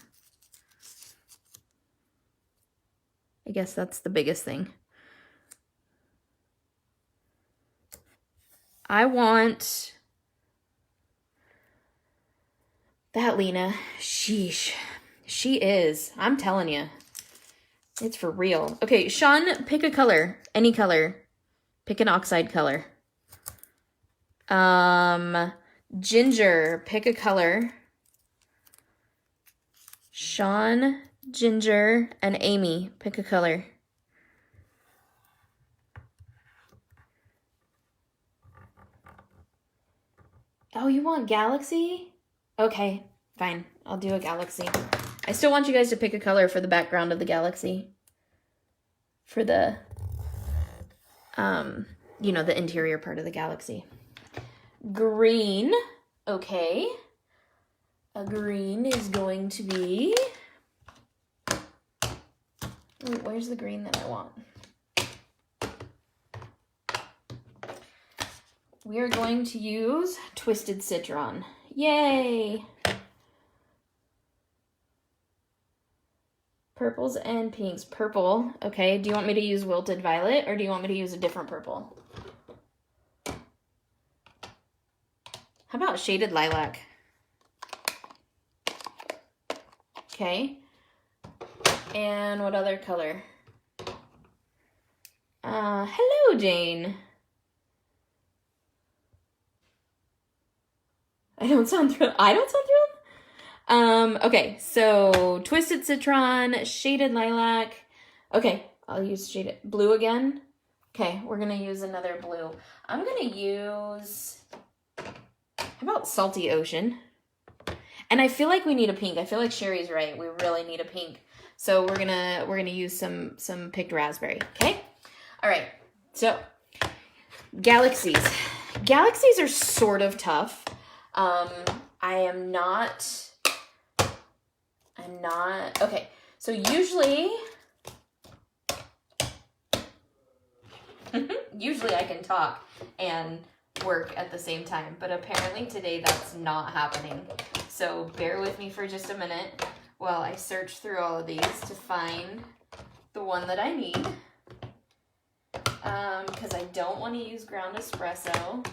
I guess that's the biggest thing. I want that Lena. Sheesh. She is. I'm telling you. It's for real. Okay, Sean, pick a color. Any color. Pick an oxide color. Ginger, pick a color. Sean, Ginger, and Amy, pick a color. Oh, you want galaxy? Okay, fine. I'll do a galaxy. I still want you guys to pick a color for the background of the galaxy. For the, you know, the interior part of the galaxy. Green. Okay. A green is going to be... Wait, where's the green that I want? We are going to use Twisted Citron. Yay! Purples and pinks. Purple. Okay, do you want me to use Wilted Violet or do you want me to use a different purple? How about Shaded Lilac? Okay. And what other color? Hello, Jane. I don't sound thrilled. Okay, so Twisted Citron, Shaded Lilac. Okay, I'll use Shaded Blue again. Okay, we're gonna use another blue. I'm gonna use, how about Salty Ocean? And I feel like we need a pink. I feel like Sherry's right. We really need a pink. So we're gonna use some picked raspberry. Okay? All right. So galaxies. Galaxies are sort of tough. I'm not okay. So usually I can talk and work at the same time, but apparently today that's not happening. So bear with me for just a minute while I search through all of these to find the one that I need. Because I don't want to use ground espresso.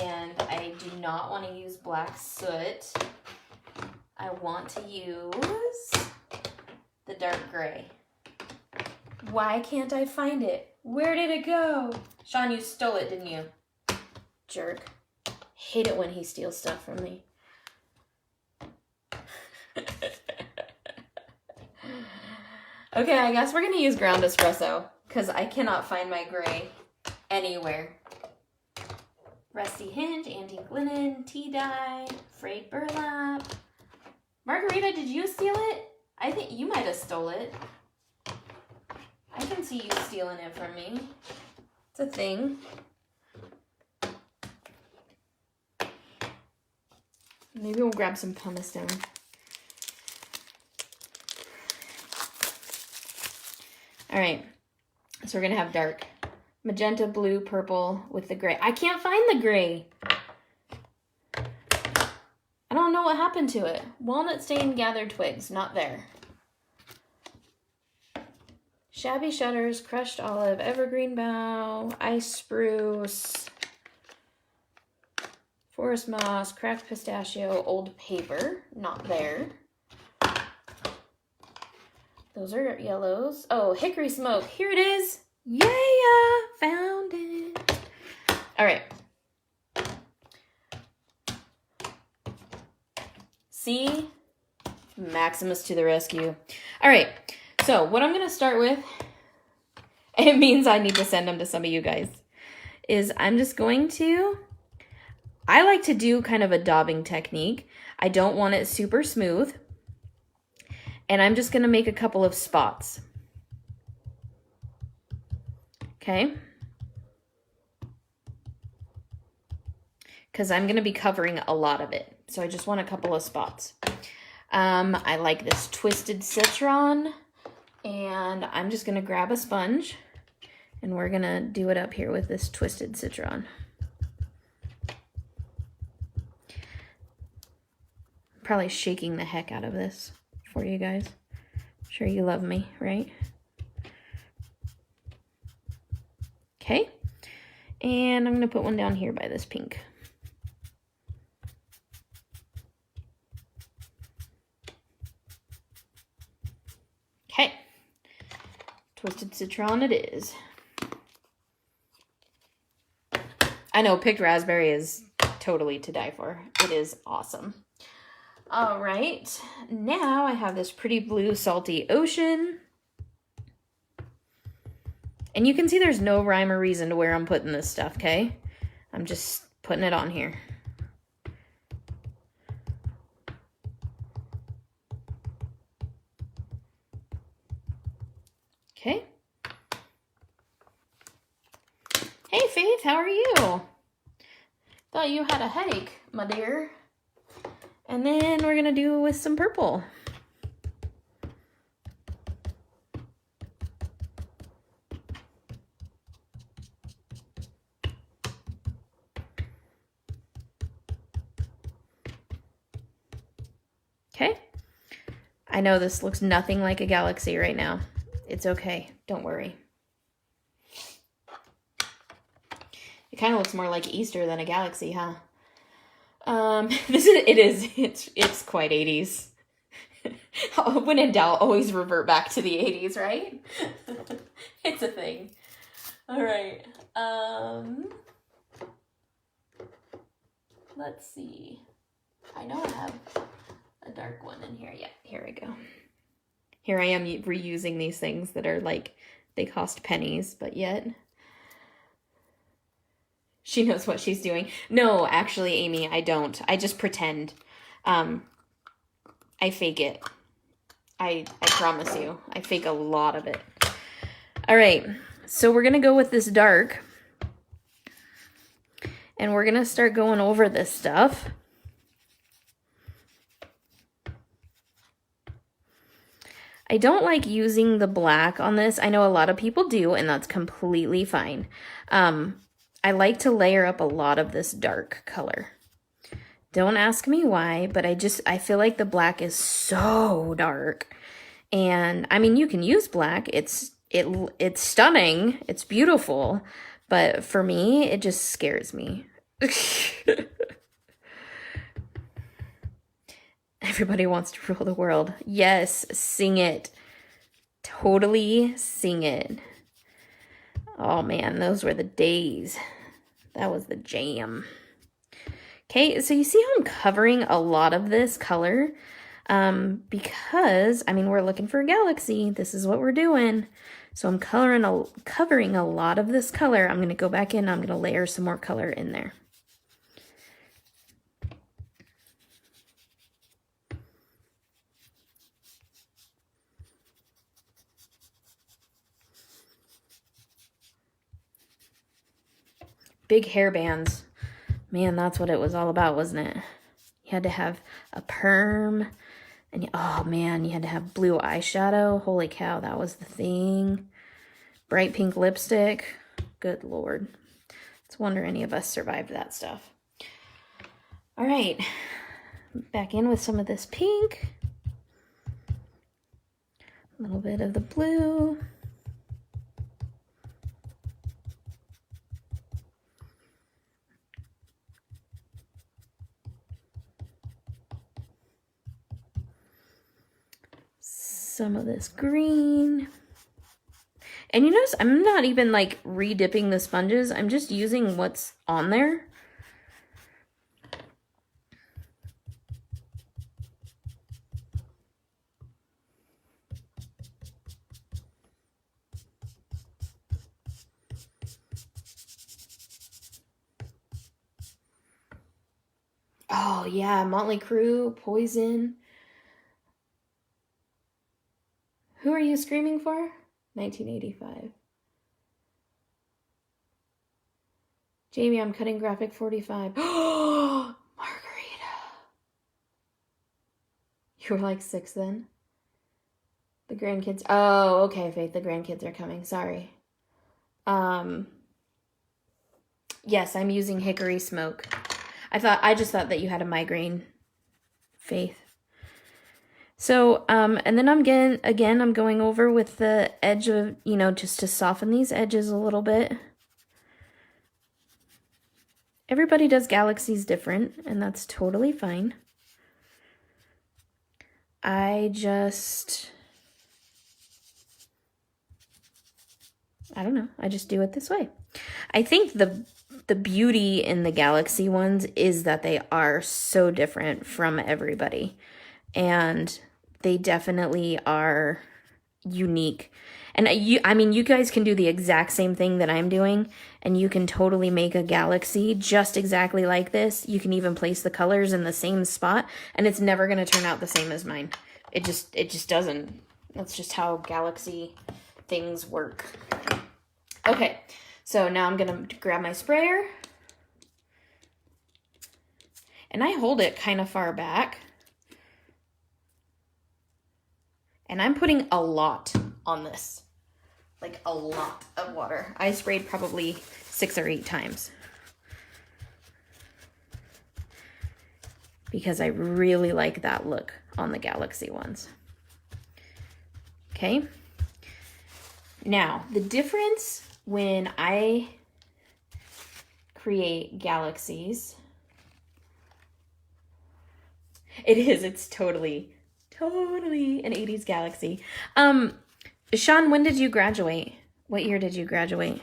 And I do not want to use black soot. I want to use the dark gray. Why can't I find it? Where did it go? Sean, you stole it, didn't you? Jerk. Hate it when he steals stuff from me. Okay, I guess we're gonna use ground espresso because I cannot find my gray anywhere. Rusty hinge, antique linen, tea dye, frayed burlap. Margarita, did you steal it? I think you might have stole it. I can see you stealing it from me. It's a thing. Maybe we'll grab some pumice stone. All right, so we're gonna have dark. Magenta, blue, purple with the gray. I can't find the gray. I don't know what happened to it. Walnut stain, gathered twigs, not there. Shabby shutters, crushed olive, evergreen bough, ice spruce, forest moss, cracked pistachio, old paper, not there. Those are yellows. Oh, hickory smoke. Here it is. Yeah, found it. All right. See? Maximus to the rescue. All right. So what I'm going to start with, and it means I need to send them to some of you guys, is I'm just going to, I like to do kind of a daubing technique. I don't want it super smooth. And I'm just going to make a couple of spots. Okay? Because I'm going to be covering a lot of it. So I just want a couple of spots. I like this twisted citron. And I'm just going to grab a sponge. And we're going to do it up here with this twisted citron. Probably shaking the heck out of this for you guys. I'm sure you love me, right? Okay. And I'm going to put one down here by this pink. Okay. Twisted citron it is. I know picked raspberry is totally to die for. It is awesome. All right, now I have this pretty blue salty ocean. And you can see there's no rhyme or reason to where I'm putting this stuff, okay? I'm just putting it on here. Okay. Hey, Faith, how are you? Thought you had a headache, my dear. And then we're going to do with some purple. Okay. I know this looks nothing like a galaxy right now. It's okay. Don't worry. It kind of looks more like Easter than a galaxy, huh? It's quite 80s. When in doubt, always revert back to the 80s, right? It's a thing. All right. Let's see. I know I have a dark one in here. Yeah, here we go. Here I am reusing these things that are like, they cost pennies, but yet she knows what she's doing. No, actually, Amy, I don't. I just pretend. I fake it. I promise you. I fake a lot of it. All right. So we're going to go with this dark. And we're going to start going over this stuff. I don't like using the black on this. I know a lot of people do, and that's completely fine. I like to layer up a lot of this dark color. Don't ask me why, but I feel like the black is so dark. And I mean, you can use black. It's stunning. It's beautiful. But for me, it just scares me. Everybody wants to rule the world. Yes, sing it. Totally sing it. Oh man, those were the days. That was the jam. Okay, so you see how I'm covering a lot of this color? Because, I mean, we're looking for a galaxy. This is what we're doing. So I'm covering a lot of this color. I'm going to go back in. I'm going to layer some more color in there. Big hair bands. Man, that's what it was all about, wasn't it? You had to have a perm. And oh man, you had to have blue eyeshadow. Holy cow, that was the thing. Bright pink lipstick. Good Lord. It's a wonder any of us survived that stuff. All right, back in with some of this pink. A little bit of the blue. Some of this green. And you notice I'm not even like re-dipping the sponges. I'm just using what's on there. Oh yeah, Motley Crue, Poison. Who are you screaming for? 1985. Jamie, I'm cutting graphic 45. Oh, Margarita. You were like 6 then? The grandkids. Oh, okay, Faith. The grandkids are coming. Sorry. Yes, I'm using hickory smoke. I just thought that you had a migraine, Faith. So, and then I'm going over with the edge of, just to soften these edges a little bit. Everybody does galaxies different, and that's totally fine. I just do it this way. I think the beauty in the galaxy ones is that they are so different from everybody. And they definitely are unique. And you guys can do the exact same thing that I'm doing, and you can totally make a galaxy just exactly like this. You can even place the colors in the same spot, and it's never going to turn out the same as mine. It just doesn't. That's just how galaxy things work. Okay, so now I'm going to grab my sprayer, and I hold it kind of far back. And I'm putting a lot on this. Like a lot of water. I sprayed probably 6 or 8 times. Because I really like that look on the galaxy ones. Okay. Now, the difference when I create galaxies. It's totally an 80s galaxy. Sean, when did you graduate? What year did you graduate?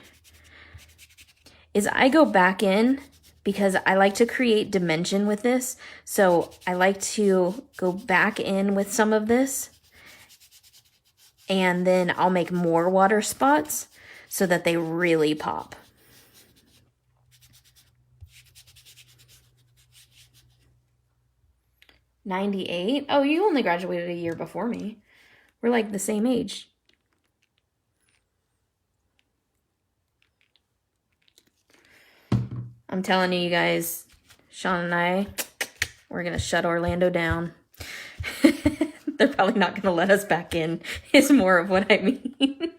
I go back in because I like to create dimension with this. So I like to go back in with some of this. And then I'll make more water spots so that they really pop. '98? Oh, you only graduated a year before me. We're like the same age. I'm telling you guys, Sean and I, we're going to shut Orlando down. They're probably not going to let us back in, is more of what I mean.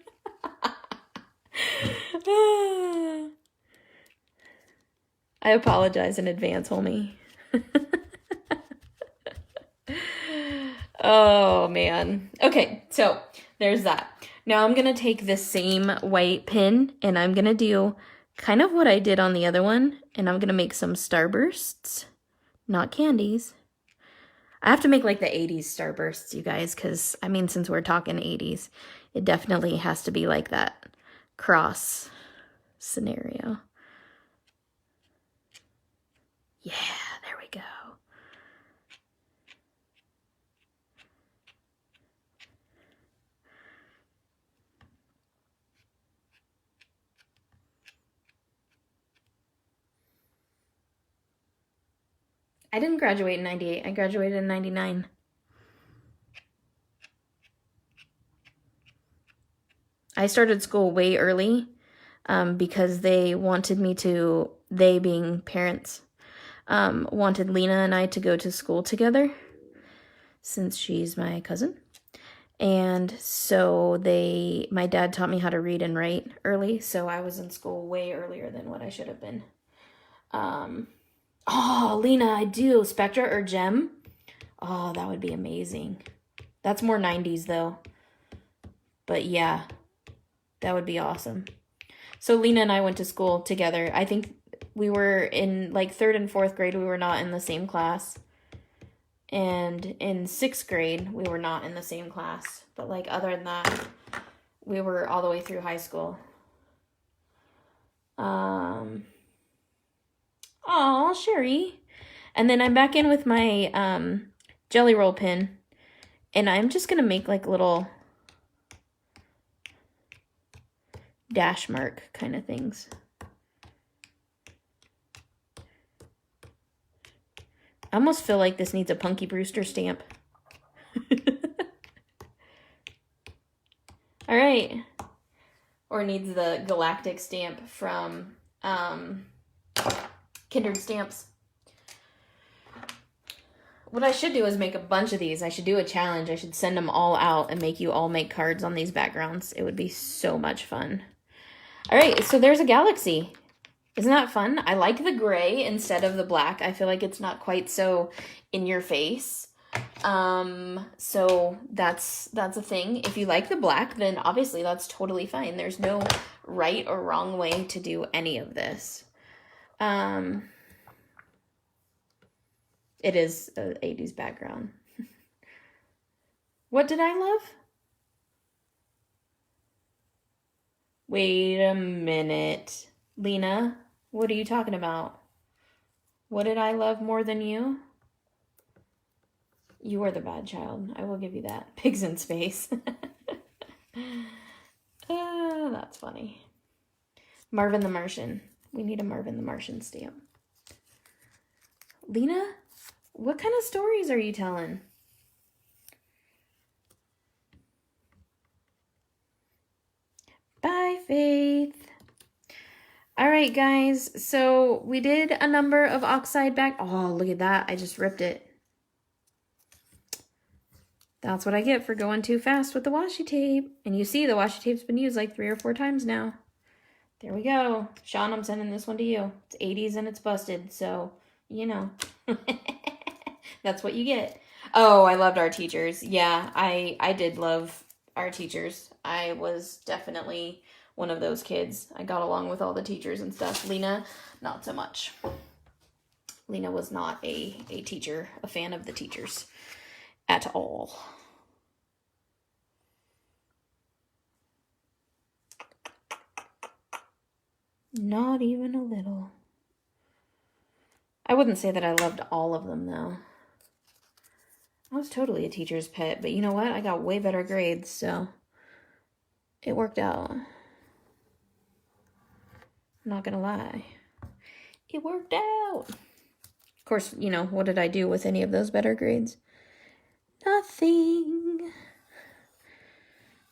I apologize in advance, homie. Oh, man. Okay, so there's that. Now I'm going to take this same white pin and I'm going to do kind of what I did on the other one, and I'm gonna make some starbursts, not candies. I have to make like the 80s starbursts, you guys, because I mean, since we're talking 80s, it definitely has to be like that cross scenario. Yeah, there we go. I didn't graduate in 98. I graduated in 99. I started school way early because they wanted me to, they being parents, wanted Lena and I to go to school together since she's my cousin. And so my dad taught me how to read and write early, so I was in school way earlier than what I should have been. Oh, Lena, I do. Spectra or Gem? Oh, that would be amazing. That's more 90s though. But yeah, that would be awesome. So Lena and I went to school together. I think we were in like 3rd and 4th grade, we were not in the same class. And in 6th grade, we were not in the same class. But like other than that, we were all the way through high school. Oh, Sherry. And then I'm back in with my jelly roll pin. And I'm just going to make like little dash mark kind of things. I almost feel like this needs a Punky Brewster stamp. All right. Or needs the galactic stamp from Kindred Stamps. What I should do is make a bunch of these. I should do a challenge. I should send them all out and make you all make cards on these backgrounds. It would be so much fun. All right, so there's a galaxy. Isn't that fun? I like the gray instead of the black. I feel like it's not quite so in your face. So that's a thing. If you like the black, then obviously that's totally fine. There's no right or wrong way to do any of this. It is an 80s background. What did I love? Wait a minute. Lena, what are you talking about? What did I love more than you? You are the bad child. I will give you that. Pigs in space. That's funny. Marvin the Martian. We need a Marvin the Martian stamp. Lena, what kind of stories are you telling? Bye, Faith. All right, guys. So we did a number of oxide back. Oh, look at that. I just ripped it. That's what I get for going too fast with the washi tape. And you see the washi tape's been used like 3 or 4 times now. There we go. Sean, I'm sending this one to you. It's 80s and it's busted, so, you know. That's what you get. Oh, I loved our teachers. Yeah, I did love our teachers. I was definitely one of those kids. I got along with all the teachers and stuff. Lena, not so much. Lena was not a teacher, a fan of the teachers at all. Not even a little. I wouldn't say that I loved all of them, though. I was totally a teacher's pet, but you know what? I got way better grades, so it worked out. I'm not gonna lie. It worked out. Of course, you know, what did I do with any of those better grades? Nothing.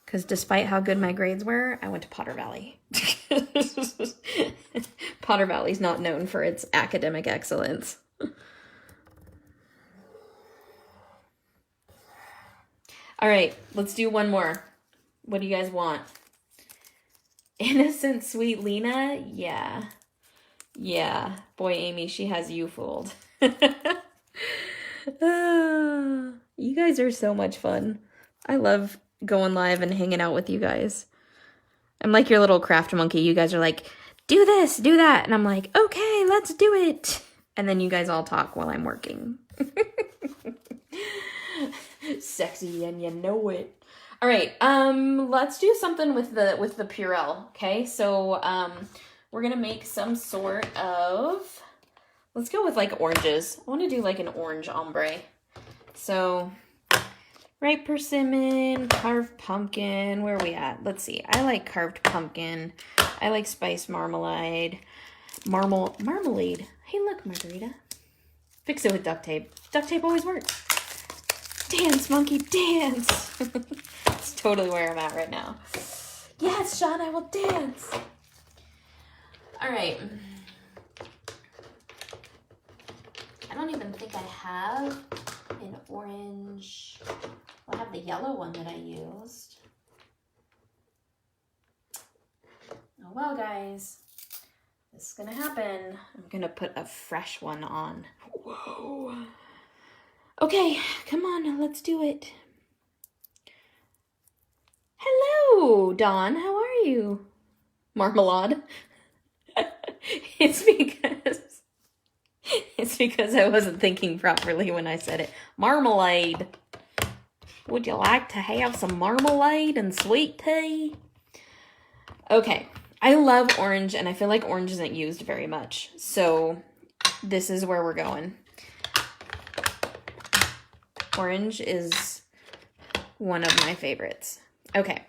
Because despite how good my grades were, I went to Potter Valley. Potter Valley's not known for its academic excellence. All right, let's do one more. What do you guys want? Innocent sweet Lena? Yeah. Yeah. Boy, Amy, she has you fooled. You guys are so much fun. I love going live and hanging out with you guys. I'm like your little craft monkey. You guys are like, do this, do that. And I'm like, okay, let's do it. And then you guys all talk while I'm working. Sexy and you know it. All right, let's do something with the Purell, okay? So, we're gonna make some sort of, let's go with like oranges. I wanna do like an orange ombre. So, ripe persimmon, carved pumpkin, where are we at? Let's see, I like carved pumpkin. I like spiced marmalade. Marmalade. Hey, look, Margarita. Fix it with duct tape. Duct tape always works. Dance, monkey, dance. That's totally where I'm at right now. Yes, Sean, I will dance. All right. I don't even think I have an orange. Well, I have the yellow one that I used. Oh, well, guys. This is gonna happen. I'm gonna put a fresh one on. Whoa. Okay, come on, let's do it. Hello, Dawn, how are you? Marmalade. It's because I wasn't thinking properly when I said it. Marmalade. Would you like to have some marmalade and sweet tea? Okay, I love orange, and I feel like orange isn't used very much. So this is where we're going. Orange is one of my favorites. Okay,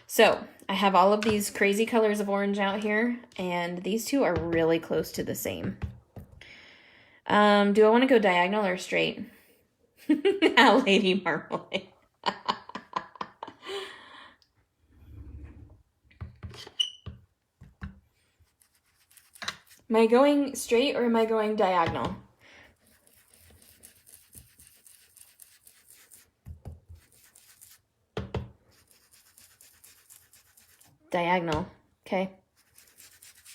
so I have all of these crazy colors of orange out here, and these two are really close to the same. Do I want to go diagonal or straight? Lady Marmalade. Am I going straight or am I going diagonal? Diagonal. Okay.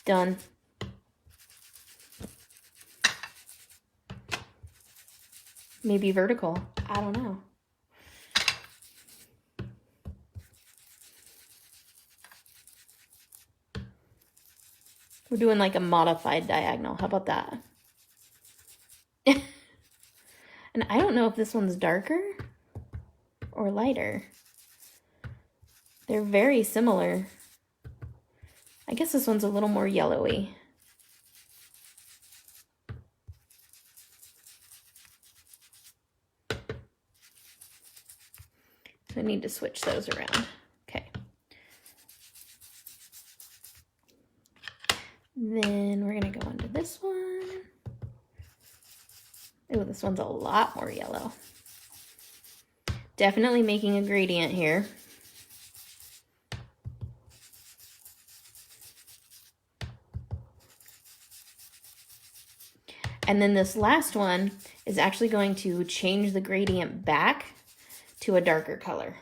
Done. Maybe vertical. I don't know. We're doing like a modified diagonal. How about that? And I don't know if this one's darker or lighter. They're very similar. I guess this one's a little more yellowy. So I need to switch those around. Okay. Then we're gonna go into this one. Oh, this one's a lot more yellow. Definitely making a gradient here. And then this last one is actually going to change the gradient back to a darker color.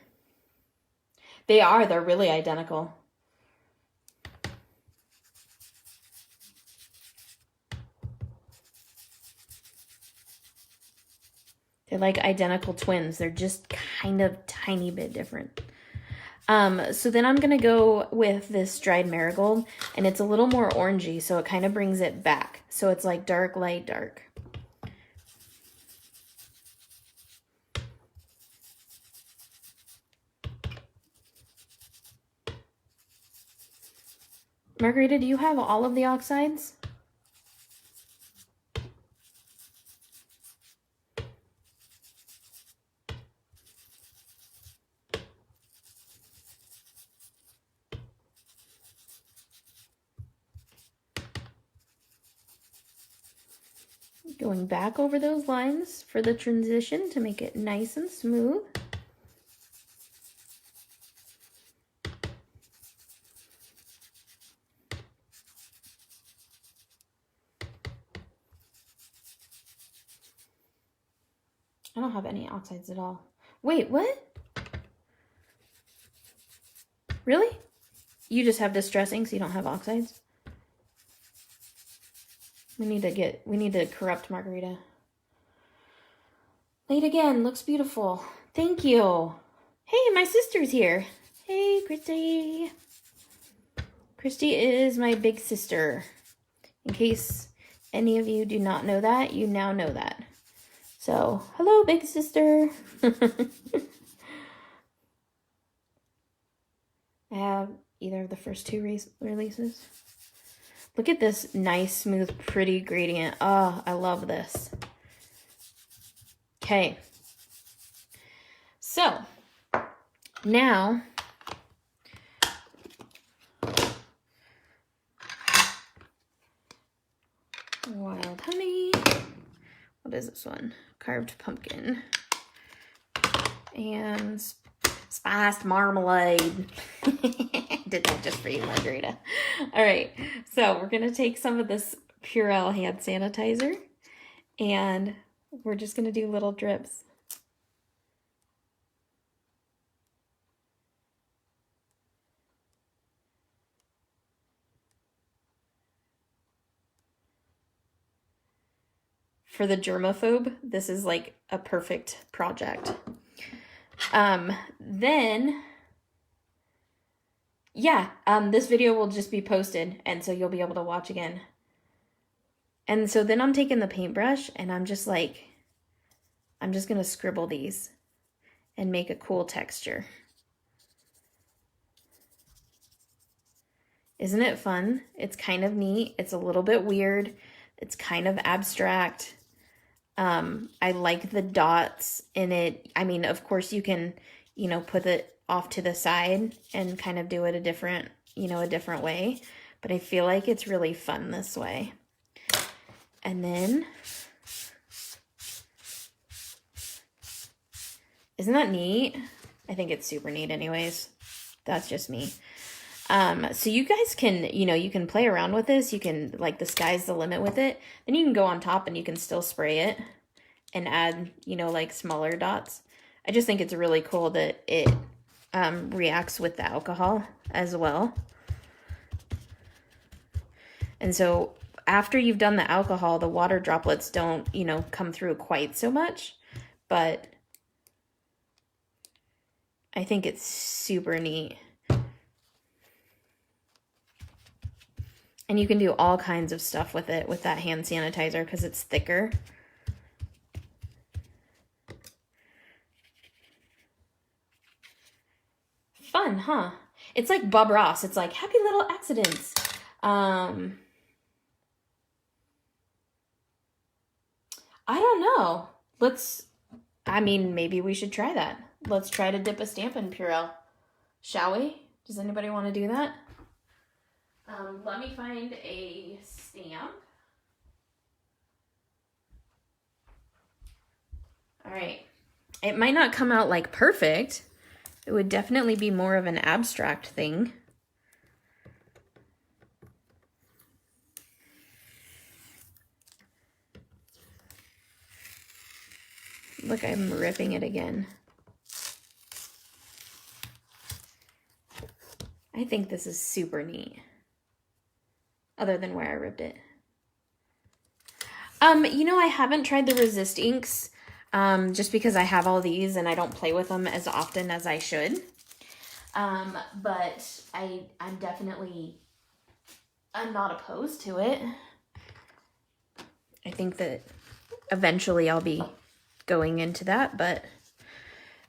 They're really identical. They're like identical twins. They're just kind of tiny bit different. So then I'm gonna go with this dried marigold, and it's a little more orangey, so it kind of brings it back. So it's like dark, light, dark. Margarita, do you have all of the oxides? Going back over those lines for the transition to make it nice and smooth. I don't have any oxides at all. Wait, what? Really? You just have distressing, so you don't have oxides? We need to corrupt Margarita. Late again, looks beautiful. Thank you. Hey, my sister's here. Hey, Christy. Christy is my big sister. In case any of you do not know that, you now know that. So, hello, big sister. I have either of the first two releases. Look at this nice, smooth, pretty gradient. Oh, I love this. Okay. So, now, wild honey. What is this one? Carved pumpkin. And spiced marmalade. Did that just for you, Margarita. All right, so we're gonna take some of this Purell hand sanitizer and we're just gonna do little drips. For the germaphobe, this is like a perfect project. Then, yeah, this video will just be posted, and so you'll be able to watch again. And so then I'm taking the paintbrush, and I'm just gonna scribble these and make a cool texture. Isn't it fun? It's kind of neat. It's a little bit weird. It's kind of abstract. I like the dots in it. I mean, of course you can, put it off to the side and kind of do it a different way. But I feel like it's really fun this way. And then, isn't that neat? I think it's super neat anyways. That's just me. So you guys can, you can play around with this. You can, the sky's the limit with it. Then you can go on top and you can still spray it and add, smaller dots. I just think it's really cool that it reacts with the alcohol as well. And so after you've done the alcohol, the water droplets don't, come through quite so much. But I think it's super neat. And you can do all kinds of stuff with it, with that hand sanitizer, because it's thicker. Fun, huh? It's like Bob Ross. It's like happy little accidents. I don't know. Maybe we should try that. Let's try to dip a stamp in Purell. Shall we? Does anybody want to do that? Let me find a stamp. All right. It might not come out like perfect. It would definitely be more of an abstract thing. Look, I'm ripping it again. I think this is super neat. Other than where I ripped it. I haven't tried the Resist inks just because I have all these and I don't play with them as often as I should. But I'm not opposed to it. I think that eventually I'll be going into that, but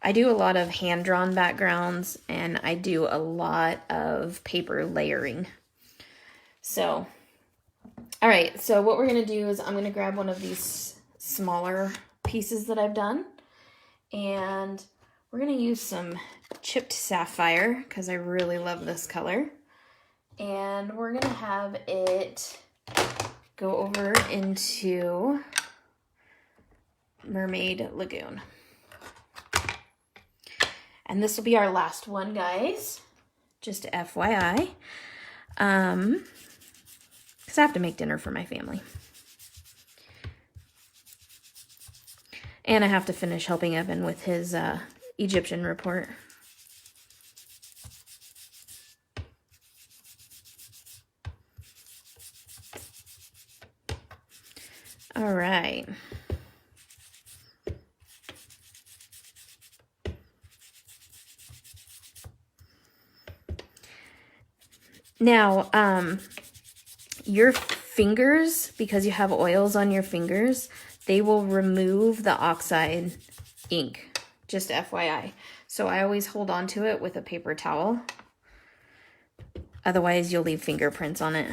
I do a lot of hand-drawn backgrounds and I do a lot of paper layering. So, all right, so what we're going to do is I'm going to grab one of these smaller pieces that I've done, and we're going to use some chipped sapphire because I really love this color, and we're going to have it go over into Mermaid Lagoon. And this will be our last one, guys, just FYI. Because I have to make dinner for my family. And I have to finish helping Evan with his Egyptian report. All right. Now, your fingers, because you have oils on your fingers, they will remove the oxide ink, just FYI. So I always hold on to it with a paper towel. Otherwise, you'll leave fingerprints on it.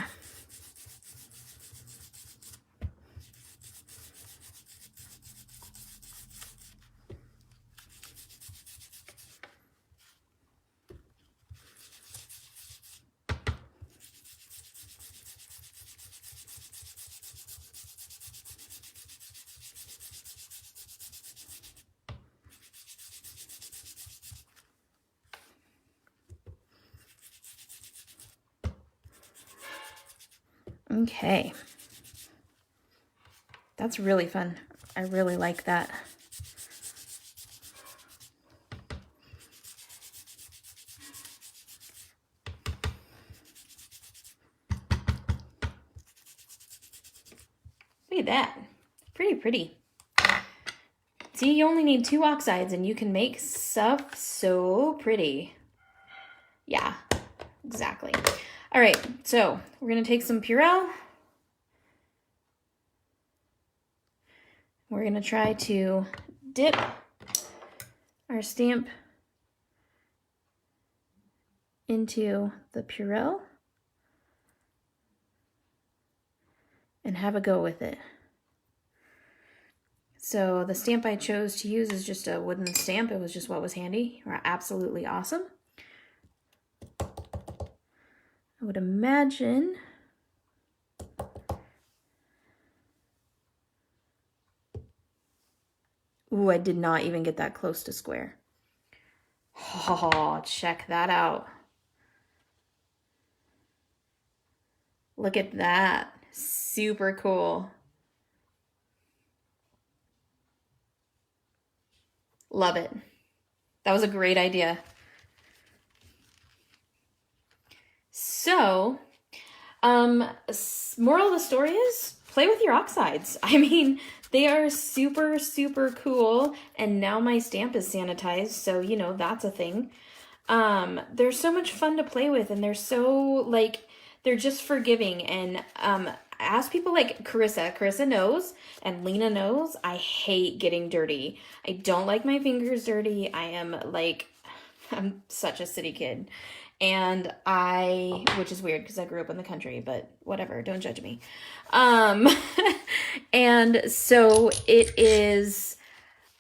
Okay. That's really fun. I really like that. Look at that. Pretty. See, you only need 2 oxides and you can make stuff so pretty. Yeah, exactly. All right, so we're gonna take some Purell. We're gonna try to dip our stamp into the Purell and have a go with it. So the stamp I chose to use is just a wooden stamp. It was just what was handy. Absolutely awesome. I would imagine ooh, I did not even get that close to square. Oh, check that out. Look at that. Super cool. Love it. That was a great idea. So, moral of the story is play with your oxides. I mean, they are super, super cool. And now my stamp is sanitized, so, you know, that's a thing. They're so much fun to play with, and they're so, like, they're just forgiving. And ask people like Carissa. Carissa knows, and Lena knows, I hate getting dirty. I don't like my fingers dirty. I'm such a city kid. And which is weird because I grew up in the country, but whatever, don't judge me. And so it is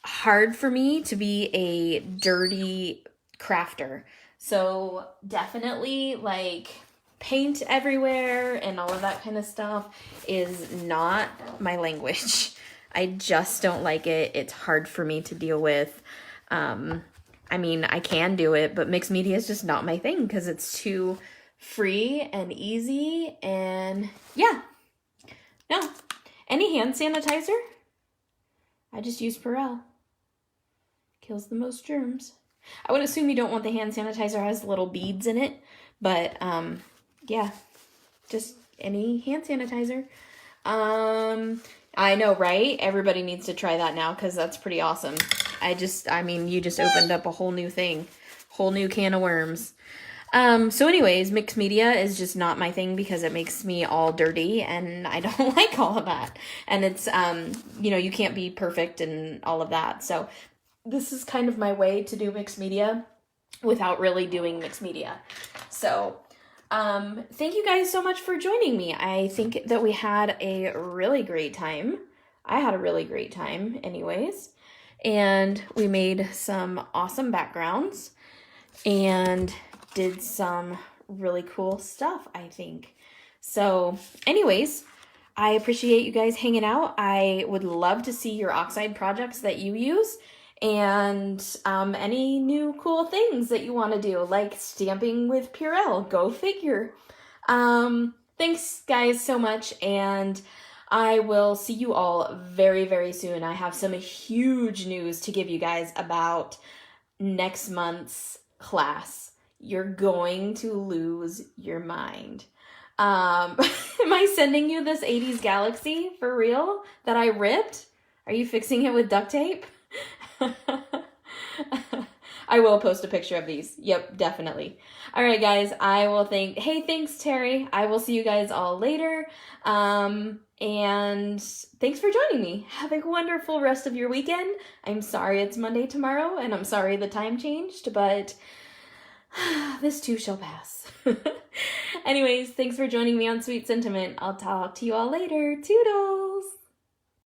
hard for me to be a dirty crafter. So definitely like paint everywhere and all of that kind of stuff is not my language. I just don't like it. It's hard for me to deal with. I mean, I can do it, but mixed media is just not my thing because it's too free and easy. And yeah, no. Any hand sanitizer? I just use Purell. Kills the most germs. I would assume you don't want the hand sanitizer has little beads in it, but yeah, just any hand sanitizer. I know, right? Everybody needs to try that now because that's pretty awesome. I mean, you just opened up a whole new thing, whole new can of worms. So anyways, mixed media is just not my thing because it makes me all dirty and I don't like all of that. And it's, you know, you can't be perfect and all of that. So this is kind of my way to do mixed media without really doing mixed media. So thank you guys so much for joining me. I think that we had a really great time. I had a really great time anyways. And we made some awesome backgrounds and did some really cool stuff, I think. So anyways, I appreciate you guys hanging out. I would love to see your oxide projects that you use and any new cool things that you want to do, like stamping with Purell. Go figure. Thanks guys so much, and I will see you all very, very soon. I have some huge news to give you guys about next month's class. You're going to lose your mind. Am I sending you this 80s Galaxy for real that I ripped? Are you fixing it with duct tape? I will post a picture of these. Yep, definitely. All right, guys. Thanks, Terry. I will see you guys all later. And thanks for joining me. Have a wonderful rest of your weekend. I'm sorry it's Monday tomorrow, and I'm sorry the time changed, but this too shall pass. Anyways, thanks for joining me on Sweet Sentiment. I'll talk to you all later. Toodles!